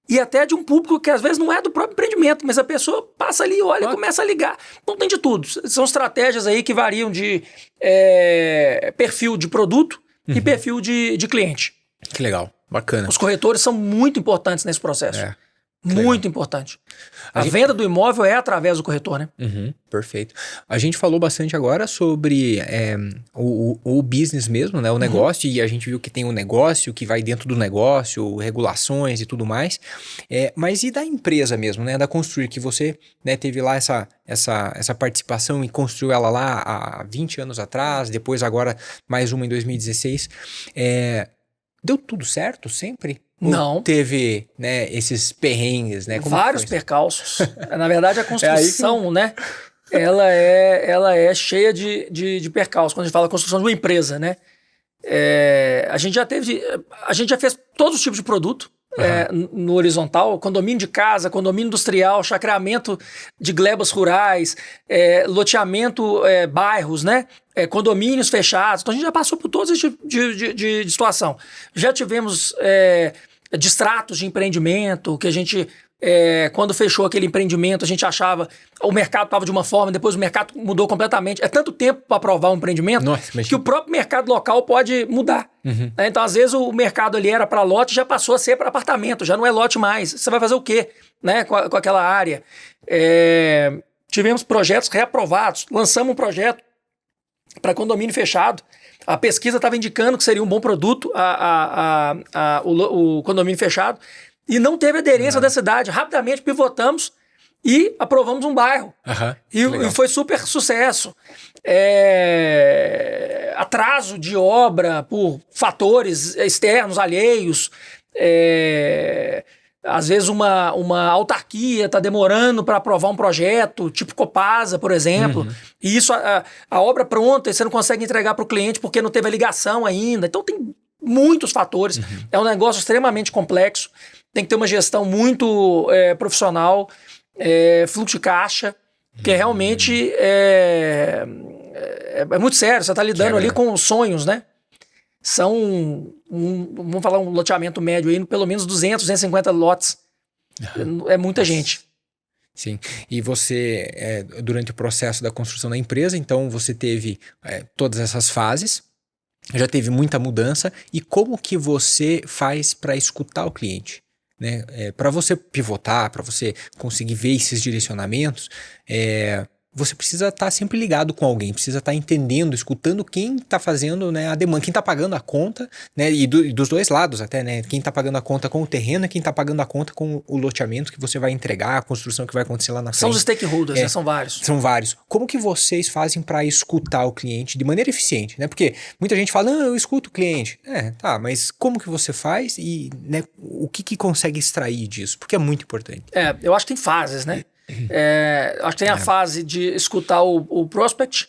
E até de um público que às vezes não é do próprio empreendimento, mas a pessoa passa ali, olha e começa a ligar. Então tem de tudo. São estratégias aí que variam de perfil de produto e perfil de cliente. Que legal, bacana. Os corretores são muito importantes nesse processo. Muito importante. A venda do imóvel é através do corretor, né? Perfeito. A gente falou bastante agora sobre o business mesmo, né? O negócio, e a gente viu que tem o negócio, que vai dentro do negócio, regulações e tudo mais. Mas e da empresa mesmo, né? Da Construir, que você, né, teve lá essa participação e construiu ela lá há 20 anos atrás, depois agora mais uma em 2016. Deu tudo certo sempre? Não. Teve, né, esses perrengues, né? Como vários percalços. Na verdade, a construção, né? Ela é cheia de percalços. Quando a gente fala construção de uma empresa, né? A gente já fez todos os tipos de produto. No horizontal, condomínio de casa, condomínio industrial, chacreamento de glebas rurais, loteamento, bairros, né? Condomínios fechados. Então a gente já passou por todos esses tipos de situação. Já tivemos distratos de empreendimento, que a gente, quando fechou aquele empreendimento, a gente achava o mercado estava de uma forma, depois o mercado mudou completamente. É tanto tempo para aprovar um empreendimento que o próprio mercado local pode mudar. Então, às vezes, o mercado ali era para lote, já passou a ser para apartamento, já não é lote mais. Você vai fazer o quê, né, com aquela área? Tivemos projetos reaprovados, lançamos um projeto para condomínio fechado. A pesquisa estava indicando que seria um bom produto o condomínio fechado e não teve aderência da cidade. Rapidamente pivotamos e aprovamos um bairro. E foi super sucesso. Atraso de obra por fatores externos, alheios. Às vezes uma autarquia está demorando para aprovar um projeto, tipo Copasa, por exemplo. E isso, a obra pronta, e você não consegue entregar para o cliente porque não teve a ligação ainda. Então tem muitos fatores. É um negócio extremamente complexo. Tem que ter uma gestão muito profissional, fluxo de caixa, que realmente é muito sério. Você está lidando ali com sonhos, né? São, vamos falar, um loteamento médio aí, pelo menos 200, 250 lotes. É muita gente. Sim. E você, durante o processo da construção da empresa, então você teve todas essas fases, já teve muita mudança. E como que você faz para escutar o cliente? Né? Para você pivotar, para você conseguir ver esses direcionamentos, você precisa estar sempre ligado com alguém, precisa estar entendendo, escutando quem está fazendo, né, a demanda, quem está pagando a conta, né, e dos dois lados até, né, quem está pagando a conta com o terreno e quem está pagando a conta com o loteamento que você vai entregar, a construção que vai acontecer lá na frente. São os stakeholders, né? São vários. São vários. Como que vocês fazem para escutar o cliente de maneira eficiente, né? Porque muita gente fala, não, eu escuto o cliente. Tá, mas como que você faz e, né, o que consegue extrair disso? Porque é muito importante. Eu acho que tem fases, né? Acho que tem a fase de escutar o prospect,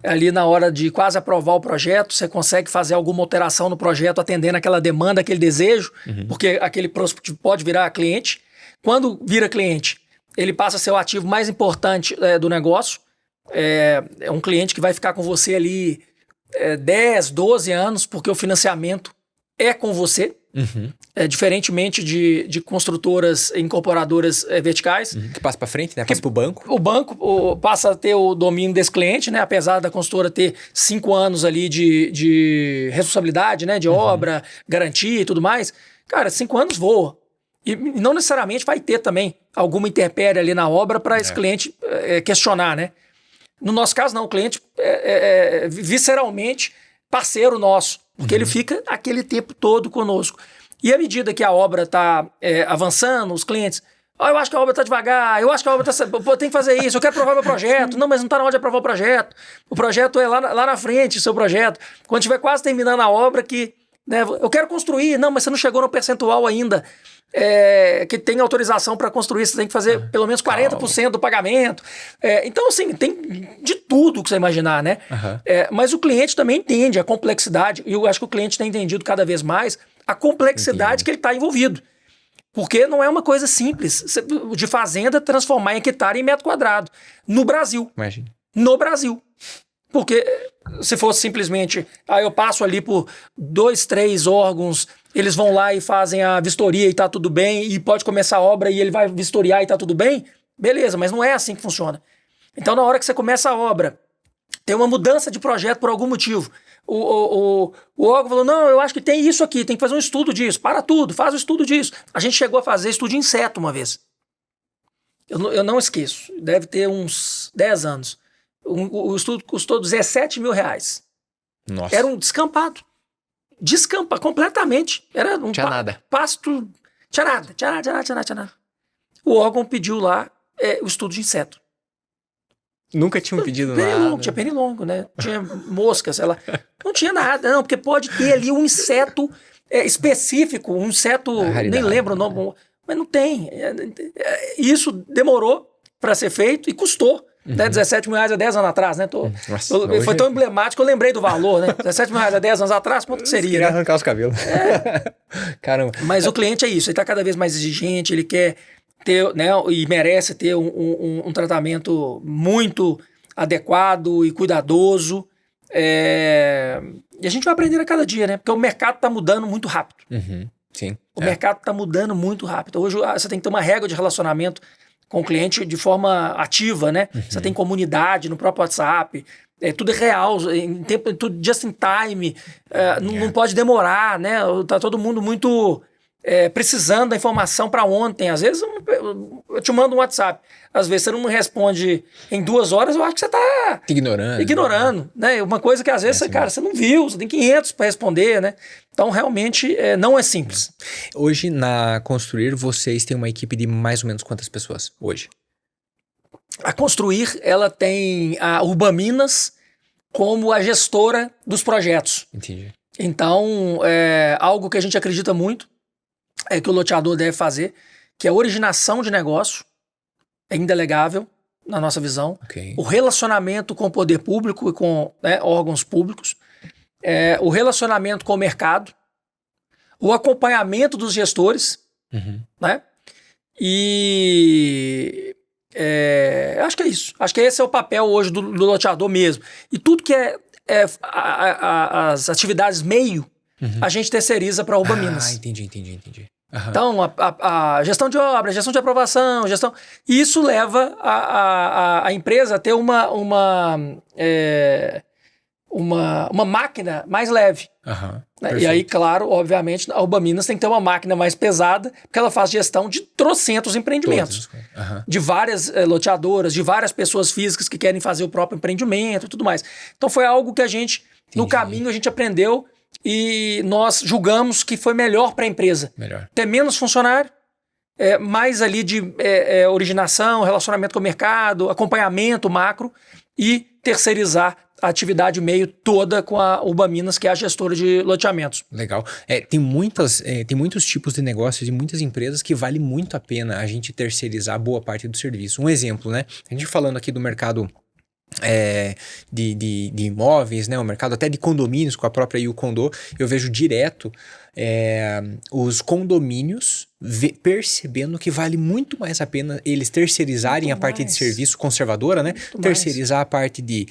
ali na hora de quase aprovar o projeto, você consegue fazer alguma alteração no projeto atendendo aquela demanda, aquele desejo, porque aquele prospect pode virar cliente. Quando vira cliente, ele passa a ser o ativo mais importante do negócio. É um cliente que vai ficar com você ali 10, 12 anos, porque o financiamento é com você. Diferentemente de construtoras incorporadoras verticais. Que passa para frente, né? Passa para o banco. O banco passa a ter o domínio desse cliente, né? Apesar da construtora ter 5 anos ali de responsabilidade, né? De obra, garantia e tudo mais. Cara, 5 anos voa. E não necessariamente vai ter também alguma intempérie ali na obra para esse cliente questionar, né? No nosso caso, não. O cliente é visceralmente parceiro nosso. Porque ele fica aquele tempo todo conosco. E à medida que a obra está avançando, os clientes... eu acho que a obra está devagar, eu acho que a obra está... tem que fazer isso, eu quero aprovar meu projeto. Não, mas não está na hora de aprovar o projeto. O projeto é lá na frente, o seu projeto. Quando estiver quase terminando a obra, que... né, eu quero construir. Não, mas você não chegou no percentual ainda que tem autorização para construir. Você tem que fazer pelo menos 40% do pagamento. Então, assim, tem de tudo que você imaginar, né? Mas o cliente também entende a complexidade. E eu acho que o cliente tem entendido cada vez mais a complexidade que ele está envolvido. Porque não é uma coisa simples de fazenda transformar em hectare em metro quadrado. No Brasil. Imagina. No Brasil. Porque se fosse simplesmente, eu passo ali por 2, 3 órgãos, eles vão lá e fazem a vistoria e tá tudo bem, e pode começar a obra e ele vai vistoriar e tá tudo bem, beleza, mas não é assim que funciona. Então, na hora que você começa a obra, tem uma mudança de projeto por algum motivo. O órgão falou, não, eu acho que tem isso aqui, tem que fazer um estudo disso, para tudo, faz o estudo disso. A gente chegou a fazer estudo de inseto uma vez. Eu não esqueço, deve ter uns 10 anos. O estudo custou R$17 mil. Nossa. Era um descampado. Descampa completamente. Era um tinha nada. Pasto. Tinha nada. O órgão pediu lá o estudo de inseto. Nunca tinham pedido nada. Tinha pernilongo, né? Tinha mosca, sei lá. Não tinha nada, não, porque pode ter ali um inseto específico, um inseto, nem lembro o nome, mas não tem. Isso demorou para ser feito e custou. Né, R$17 mil há 10 anos atrás, né? Nossa, foi tão emblemático, eu lembrei do valor, né? R$17 mil há 10 anos atrás, quanto que seria? Queria arrancar os cabelos. Caramba. Mas o cliente é isso, ele está cada vez mais exigente, ele quer ter, né? E merece ter um tratamento muito adequado e cuidadoso. E a gente vai aprendendo a cada dia, né? Porque o mercado está mudando muito rápido. Sim. O mercado está mudando muito rápido. Hoje você tem que ter uma régua de relacionamento com o cliente de forma ativa, né? Você tem comunidade no próprio WhatsApp, tudo é real, em tempo, tudo just in time, não pode demorar, né? Tá todo mundo muito precisando da informação para ontem. Às vezes eu te mando um WhatsApp, às vezes você não me responde em 2 horas, eu acho que você tá ignorando, né? Uma coisa que às vezes você não viu, você tem 500 para responder, né? Então realmente não é simples. Hoje na Construir vocês têm uma equipe de mais ou menos quantas pessoas hoje? A Construir, ela tem a Urbaminas como a gestora dos projetos. Entendi. Então, algo que a gente acredita muito que o loteador deve fazer, que é a originação de negócio, é indelegável na nossa visão. Okay. O relacionamento com o poder público e com órgãos públicos, o relacionamento com o mercado, o acompanhamento dos gestores, né? E acho que é isso. Acho que esse é o papel hoje do loteador mesmo. E tudo que as atividades meio, a gente terceiriza para a Urba Minas. Entendi. Então, a gestão de obra, gestão de aprovação, e isso leva a empresa a ter uma máquina mais leve. Né? E aí, claro, obviamente, a Urba Minas tem que ter uma máquina mais pesada, porque ela faz gestão de trocentos empreendimentos. De várias loteadoras, de várias pessoas físicas que querem fazer o próprio empreendimento e tudo mais. Então foi algo que a gente, no caminho, a gente aprendeu e nós julgamos que foi melhor para a empresa. Ter menos funcionário, mais ali de originação, relacionamento com o mercado, acompanhamento macro e terceirizar a atividade meio toda com a Urba Minas, que é a gestora de loteamentos. Legal. Tem muitos tipos de negócios e muitas empresas que vale muito a pena a gente terceirizar boa parte do serviço. Um exemplo, né? A gente falando aqui do mercado de imóveis, né? O mercado até de condomínios com a própria YouCondo, eu vejo direto os condomínios percebendo que vale muito mais a pena eles terceirizarem a parte de serviço conservadora, né? Terceirizar a parte de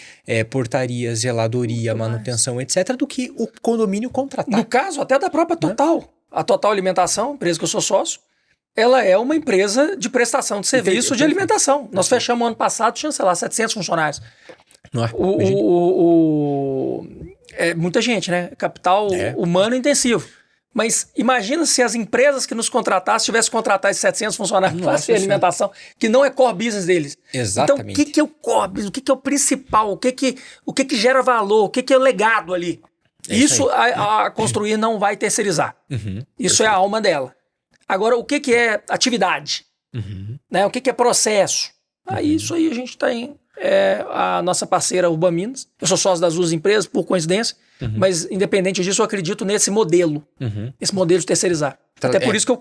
portaria, zeladoria, manutenção, etc., do que o condomínio contratar. No caso, até da própria Total. A Total Alimentação, empresa que eu sou sócio, ela é uma empresa de prestação de serviço de alimentação. Nós fechamos ano passado, tinha, sei lá, 700 funcionários. Muita gente, né? Capital humano intensivo. Mas imagina se as empresas que nos contratassem tivessem que contratar esses 700 funcionários para fazer alimentação, que não é core business deles. Exatamente. Então, o que é o core business? O que é o principal? O que gera valor? O que é o legado ali? Isso a construir não vai terceirizar. Isso é a alma dela. Agora, o que é atividade? Né? O que é processo? Isso aí a gente tem a nossa parceira Urba Minas. Eu sou sócio das duas empresas, por coincidência, mas independente disso, eu acredito nesse modelo. Esse modelo de terceirizar. Então, até por isso que eu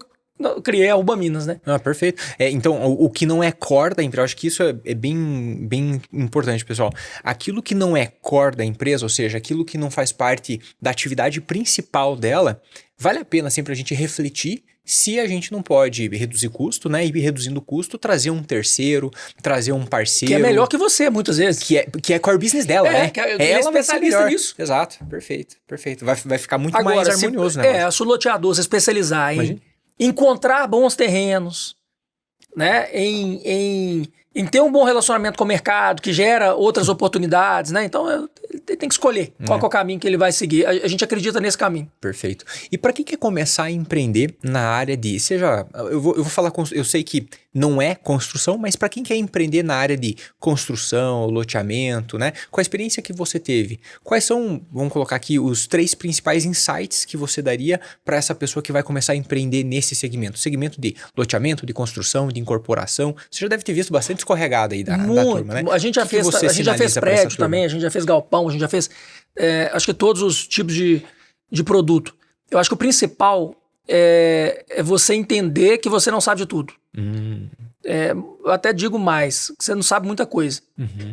criei a Urba Minas, né? Perfeito. Então, o que não é core da empresa, eu acho que isso é bem, bem importante, pessoal. Aquilo que não é core da empresa, ou seja, aquilo que não faz parte da atividade principal dela, vale a pena sempre a gente refletir se a gente não pode reduzir custo, né? E reduzindo custo, trazer um terceiro, trazer um parceiro. Que é melhor que você, muitas vezes. Que é core business dela, né? Ela vai ser melhor nisso. Exato, perfeito. Vai ficar muito mais harmonioso, né? Se o loteador se especializar em encontrar bons terrenos, né? Em ter um bom relacionamento com o mercado, que gera outras oportunidades, né? Então, ele tem que escolher qual é o caminho que ele vai seguir. A gente acredita nesse caminho. Perfeito. E para quem quer começar a empreender na área de... Eu vou falar... Eu sei que não é construção, mas para quem quer empreender na área de construção, loteamento, né? Com a experiência que você teve, quais são, vamos colocar aqui, os 3 principais insights que você daria para essa pessoa que vai começar a empreender nesse segmento? Segmento de loteamento, de construção, de incorporação. Você já deve ter visto bastante escorregada aí da turma, né? A gente já fez prédio também, a gente já fez galpão, a gente já fez acho que todos os tipos de produto. Eu acho que o principal é você entender que você não sabe de tudo. Eu até digo mais, que você não sabe muita coisa.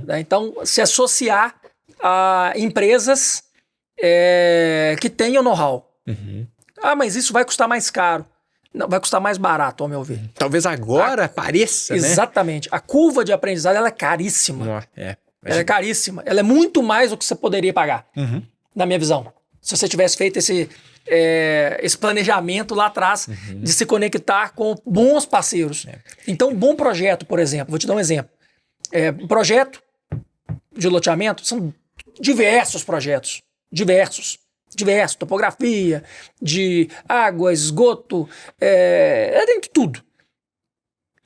Né? Então, se associar a empresas que tenham know-how. Mas isso vai custar mais caro. Não, vai custar mais barato, ao meu ver. Talvez agora pareça, né? Exatamente. A curva de aprendizado, ela é caríssima. Ela é caríssima. Ela é muito mais do que você poderia pagar, na minha visão. Se você tivesse feito esse planejamento lá atrás de se conectar com bons parceiros. Então, um bom projeto, por exemplo, vou te dar um exemplo. Um projeto de loteamento, são diversos projetos. Diversos, topografia, de água, esgoto, tem de tudo.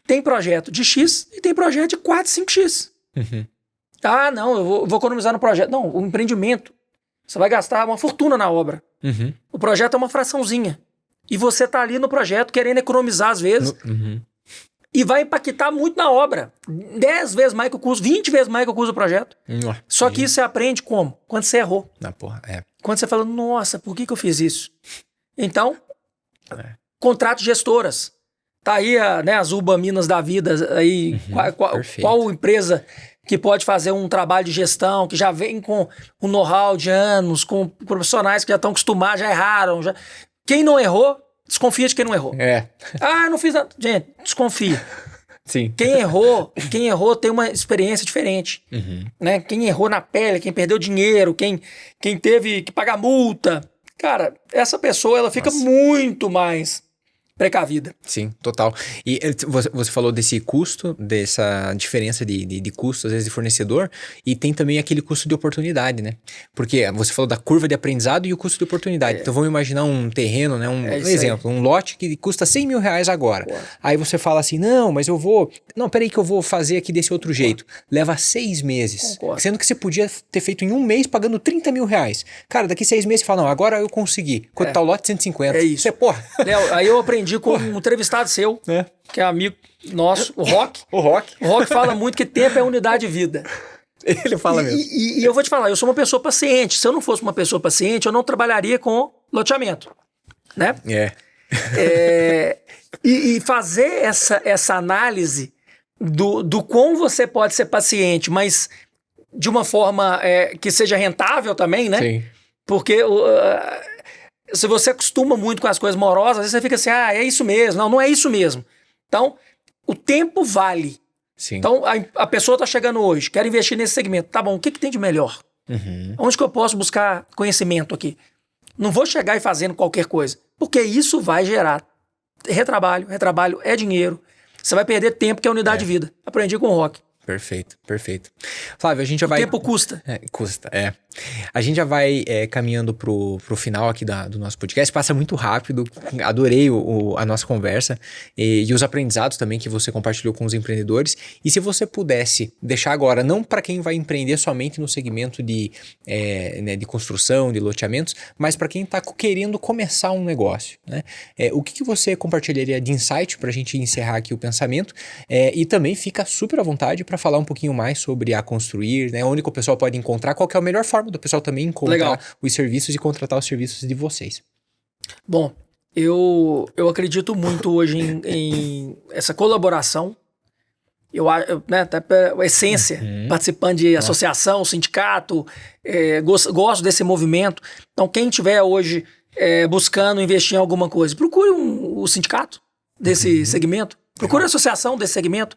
Tem projeto de X e tem projeto de 4, 5X. Não, eu vou economizar no projeto. Não, o empreendimento, você vai gastar uma fortuna na obra. O projeto é uma fraçãozinha. E você tá ali no projeto querendo economizar às vezes. E vai impactar muito na obra. 10 vezes mais que o custo, 20 vezes mais que o custo do projeto. Só que isso você aprende como? Quando você errou. Quando você fala, nossa, por que eu fiz isso? Então, contrato gestoras. Tá aí as Urba Minas da vida. Aí, qual empresa que pode fazer um trabalho de gestão, que já vem com um know-how de anos, com profissionais que já estão acostumados, já erraram, Quem não errou, desconfia de quem não errou. Ah, não fiz nada. Gente, desconfia. Sim. Quem errou tem uma experiência diferente. Né? Quem errou na pele, quem perdeu dinheiro, quem teve que pagar multa. Cara, essa pessoa ela fica muito mais precavida. Sim, total. E você falou desse custo, dessa diferença de custo, às vezes, de fornecedor, e tem também aquele custo de oportunidade, né? Porque você falou da curva de aprendizado e o custo de oportunidade. Então, vamos imaginar um terreno, né? Um exemplo, um lote que custa R$100 mil agora. Aí você fala assim, não, mas eu vou... Não, peraí que eu vou fazer aqui desse outro jeito. Leva 6 meses. Sendo que você podia ter feito em um mês pagando R$30 mil. Cara, daqui 6 meses você fala, não, agora eu consegui. Quanto tá o lote? 150. É isso. Você, porra... Léo, aí eu aprendi com um entrevistado seu, que é amigo nosso, o Rock. O Rock. O Rock fala muito que tempo é unidade de vida. Ele fala mesmo. E eu vou te falar, eu sou uma pessoa paciente. Se eu não fosse uma pessoa paciente, eu não trabalharia com loteamento. Né? E fazer essa análise do quão você pode ser paciente, mas de uma forma que seja rentável também, né? Sim. Porque... se você acostuma muito com as coisas morosas, às vezes você fica assim, é isso mesmo. Não é isso mesmo. Então, o tempo vale. Sim. Então, a pessoa está chegando hoje, quer investir nesse segmento. Tá bom, o que tem de melhor? Onde que eu posso buscar conhecimento aqui? Não vou chegar e fazendo qualquer coisa, porque isso vai gerar retrabalho. Retrabalho é dinheiro. Você vai perder tempo, que é unidade de vida. Aprendi com o Rock. Perfeito, perfeito. Flávio, a gente já vai... O tempo custa. Custa. A gente já vai caminhando pro final aqui do nosso podcast. Passa muito rápido. Adorei a nossa conversa e os aprendizados também que você compartilhou com os empreendedores. E se você pudesse deixar agora, não para quem vai empreender somente no segmento de construção, de loteamentos, mas para quem está querendo começar um negócio, né? O que você compartilharia de insight para a gente encerrar aqui o pensamento? E também fica super à vontade para falar um pouquinho mais sobre a Construir, né? Onde que o pessoal pode encontrar, qual que é a melhor forma do pessoal também encontrar os serviços e contratar os serviços de vocês. Bom, eu acredito muito hoje em essa colaboração. Até a essência, participando de associação, sindicato, gosto desse movimento. Então, quem estiver hoje buscando investir em alguma coisa, procure o sindicato desse segmento. Procura a associação desse segmento.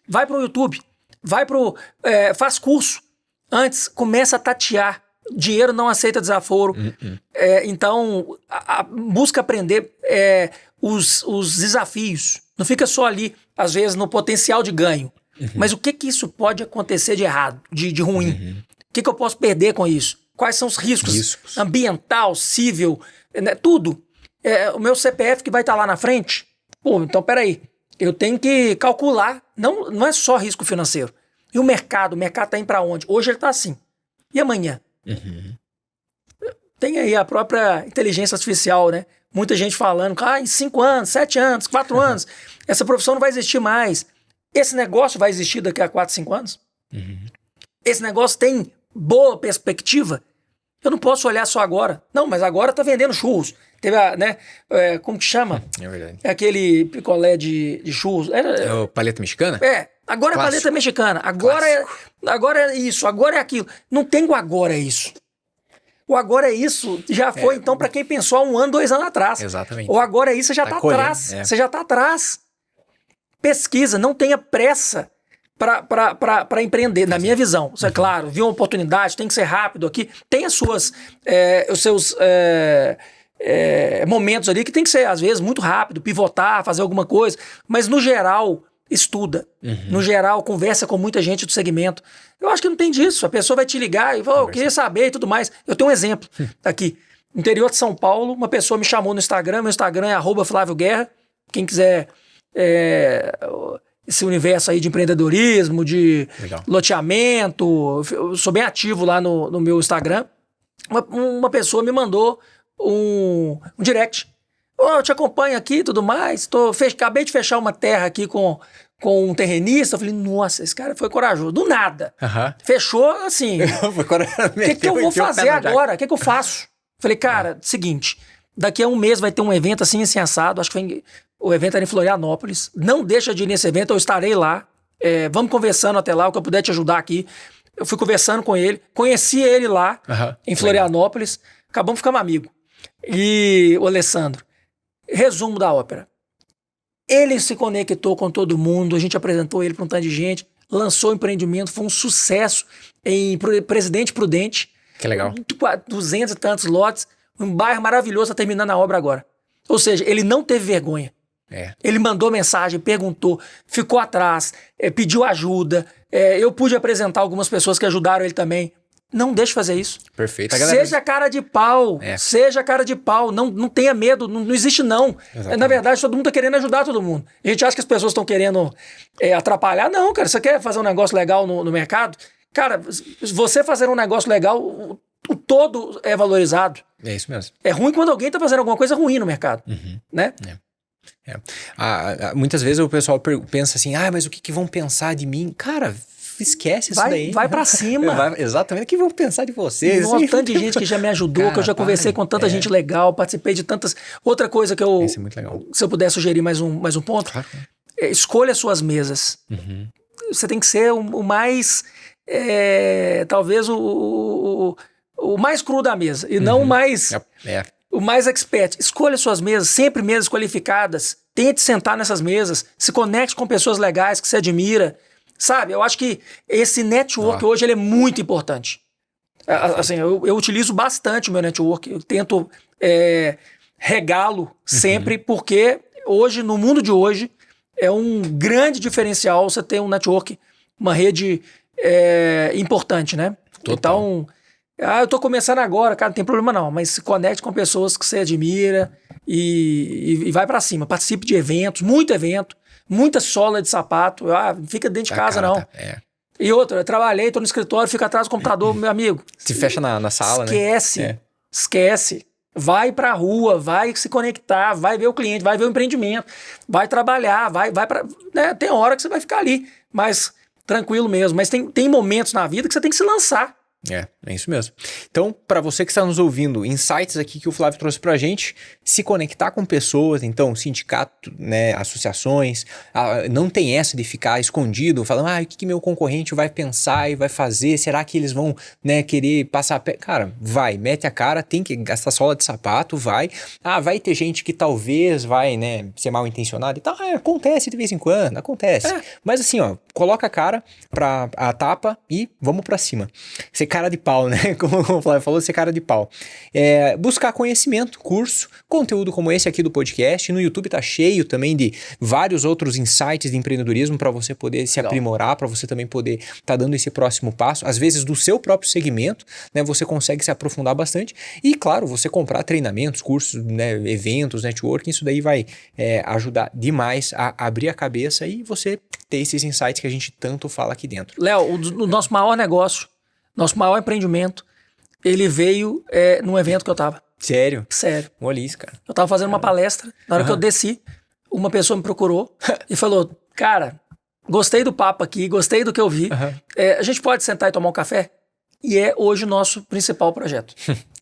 Vai para o YouTube, faz curso. Antes, começa a tatear. Dinheiro não aceita desaforo. Então, busca aprender os desafios. Não fica só ali, às vezes, no potencial de ganho. Mas o que isso pode acontecer de errado, de ruim? O que eu posso perder com isso? Quais são os riscos? Ambiental, civil, né, tudo. O meu CPF que vai estar lá na frente... Pô, então peraí, eu tenho que calcular, não é só risco financeiro. E o mercado tá indo para onde? Hoje ele tá assim. E amanhã? Tem aí a própria inteligência artificial, né? Muita gente falando, em 5 anos, 7 anos, 4 anos, essa profissão não vai existir mais. Esse negócio vai existir daqui a 4, 5 anos? Esse negócio tem boa perspectiva? Eu não posso olhar só agora. Não, mas agora tá vendendo churros. Teve como que chama? É verdade. É aquele picolé de churros. É o paleta mexicana? Agora é paleta mexicana. Agora é isso, agora é aquilo. Não tem o agora é isso. O agora é isso já foi, então, para quem pensou há 1 ano, 2 anos atrás. Exatamente. O agora é isso, você já tá atrás. Você já tá atrás. Pesquisa, não tenha pressa para empreender, na minha visão. Isso é claro, viu uma oportunidade, tem que ser rápido aqui. Tem os seus momentos ali que tem que ser, às vezes, muito rápido, pivotar, fazer alguma coisa. Mas, no geral, estuda. No geral, conversa com muita gente do segmento. Eu acho que não tem disso. A pessoa vai te ligar e fala, eu queria saber e tudo mais. Eu tenho um exemplo aqui. No interior de São Paulo, uma pessoa me chamou no Instagram. Meu Instagram é @FlávioGuerra. Quem quiser esse universo aí de empreendedorismo, de loteamento. Eu sou bem ativo lá no meu Instagram. Uma pessoa me mandou um direct. Eu te acompanho aqui e tudo mais. Acabei de fechar uma terra aqui com um terrenista. Eu falei, nossa, esse cara foi corajoso. Do nada. Fechou assim. O que eu vou fazer agora? O que eu faço? Falei, cara, seguinte, daqui a 1 mês vai ter um evento assim assado. Acho que o evento era em Florianópolis. Não deixa de ir nesse evento, eu estarei lá. Vamos conversando até lá, o que eu puder te ajudar aqui. Eu fui conversando com ele, conheci ele lá em Florianópolis. Acabamos ficando amigos. E o Alessandro, resumo da ópera. Ele se conectou com todo mundo, a gente apresentou ele para um tanto de gente, lançou o empreendimento, foi um sucesso em Presidente Prudente. Que legal. 200 e tantos lotes, um bairro maravilhoso, está terminando a obra agora. Ou seja, ele não teve vergonha. Ele mandou mensagem, perguntou, ficou atrás, pediu ajuda. Eu pude apresentar algumas pessoas que ajudaram ele também. Não deixe fazer isso. Perfeito. Seja cara de pau. Seja cara de pau. Não tenha medo. Não existe não. Na verdade, todo mundo tá querendo ajudar todo mundo. A gente acha que as pessoas estão querendo atrapalhar. Não, cara. Você quer fazer um negócio legal no mercado? Cara, se você fazer um negócio legal, o todo é valorizado. É isso mesmo. É ruim quando alguém tá fazendo alguma coisa ruim no mercado. Né? Muitas vezes o pessoal pensa assim, mas o que vão pensar de mim? Cara, esquece isso daí. Vai pra cima. Exatamente, o que vão pensar de vocês? Um tanto de gente que já me ajudou, que eu já conversei com tanta gente legal, participei de tantas... Outra coisa que eu... Isso é muito legal. Se eu puder sugerir mais um ponto, claro. Escolha suas mesas. Você tem que ser o mais... talvez o mais cru da mesa, e não o mais... O mais expert. Escolha suas mesas, sempre mesas qualificadas. Tente sentar nessas mesas. Se conecte com pessoas legais que você admira. Sabe? Eu acho que esse network hoje ele é muito importante. Assim, eu utilizo bastante o meu network. Eu tento regá-lo sempre, porque hoje, no mundo de hoje, é um grande diferencial você ter um network, uma rede importante, né? Total. Então... eu tô começando agora, cara, não tem problema não, mas se conecte com pessoas que você admira e vai pra cima. Participe de eventos, muito evento, muita sola de sapato. Fica dentro de casa, cara, não. E outra, eu trabalhei, tô no escritório, fico atrás do computador, meu amigo. Se fecha na sala, né? Esquece. Vai pra rua, vai se conectar, vai ver o cliente, vai ver o empreendimento, vai trabalhar, vai pra... Né? Tem hora que você vai ficar ali, mas tranquilo mesmo. Mas tem momentos na vida que você tem que se lançar. É isso mesmo. Então, para você que está nos ouvindo, insights aqui que o Flávio trouxe pra gente, se conectar com pessoas, então, sindicato, né, associações, não tem essa de ficar escondido, falando, o que meu concorrente vai pensar e vai fazer, será que eles vão, né, querer passar a pé? Cara, vai, mete a cara, tem que gastar sola de sapato, vai. Vai ter gente que talvez vai, né, ser mal intencionada e tal, acontece de vez em quando, acontece. Mas assim, coloca a cara pra a tapa e vamos pra cima. Ser cara de pau, né? Como o Flávio falou, ser cara de pau. Buscar conhecimento, curso, conteúdo como esse aqui do podcast. No YouTube tá cheio também de vários outros insights de empreendedorismo para você poder se aprimorar, para você também poder tá dando esse próximo passo. Às vezes do seu próprio segmento, né? Você consegue se aprofundar bastante. E claro, você comprar treinamentos, cursos, né? Eventos, networking, isso daí vai ajudar demais a abrir a cabeça e você ter esses insights que a gente tanto fala aqui dentro. Léo, o nosso maior negócio, nosso maior empreendimento, ele veio num evento que eu tava. Sério? Sério. Olha isso, cara. Eu tava fazendo uma palestra, na hora que eu desci, uma pessoa me procurou e falou, cara, gostei do papo aqui, gostei do que eu vi, a gente pode sentar e tomar um café? E é hoje o nosso principal projeto.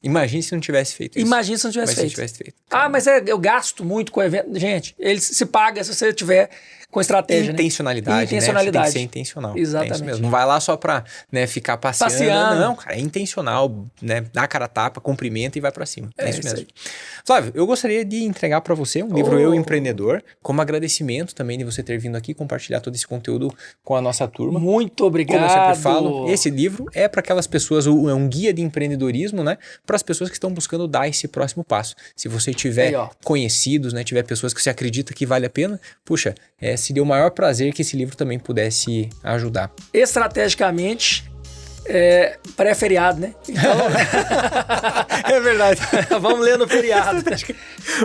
Imagine se não tivesse feito isso. Imagine se não tivesse feito. Mas eu gasto muito com o evento. Gente, ele se paga se você tiver com estratégia, intencionalidade, né? Você tem que ser intencional. Exatamente. É isso mesmo. Não vai lá só pra, né, ficar passeando. Não, cara, é intencional, né? Dá a cara a tapa, cumprimenta e vai pra cima. É isso mesmo. Aí. Flávio, eu gostaria de entregar pra você um livro Eu Empreendedor, como agradecimento também de você ter vindo aqui compartilhar todo esse conteúdo com a nossa turma. Muito obrigado. Como eu sempre falo, esse livro é para aquelas pessoas, é um guia de empreendedorismo, né? Para as pessoas que estão buscando dar esse próximo passo. Se você tiver conhecidos, né? Tiver pessoas que você acredita que vale a pena, puxa, seria o maior prazer que esse livro também pudesse ajudar. Estrategicamente, pré-feriado, né? Então... É verdade. Vamos ler no feriado.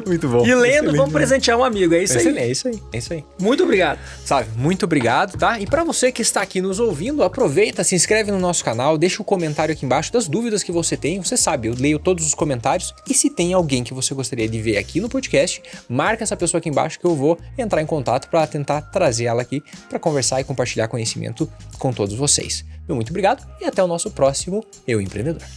Muito bom. E lendo, vamos presentear um amigo. É isso aí. É isso aí. Muito obrigado. Sabe, muito obrigado, tá? E para você que está aqui nos ouvindo, aproveita, se inscreve no nosso canal, deixa um comentário aqui embaixo das dúvidas que você tem. Você sabe, eu leio todos os comentários. E se tem alguém que você gostaria de ver aqui no podcast, marca essa pessoa aqui embaixo que eu vou entrar em contato para tentar trazer ela aqui para conversar e compartilhar conhecimento com todos vocês. Muito obrigado e até o nosso próximo Eu Empreendedor.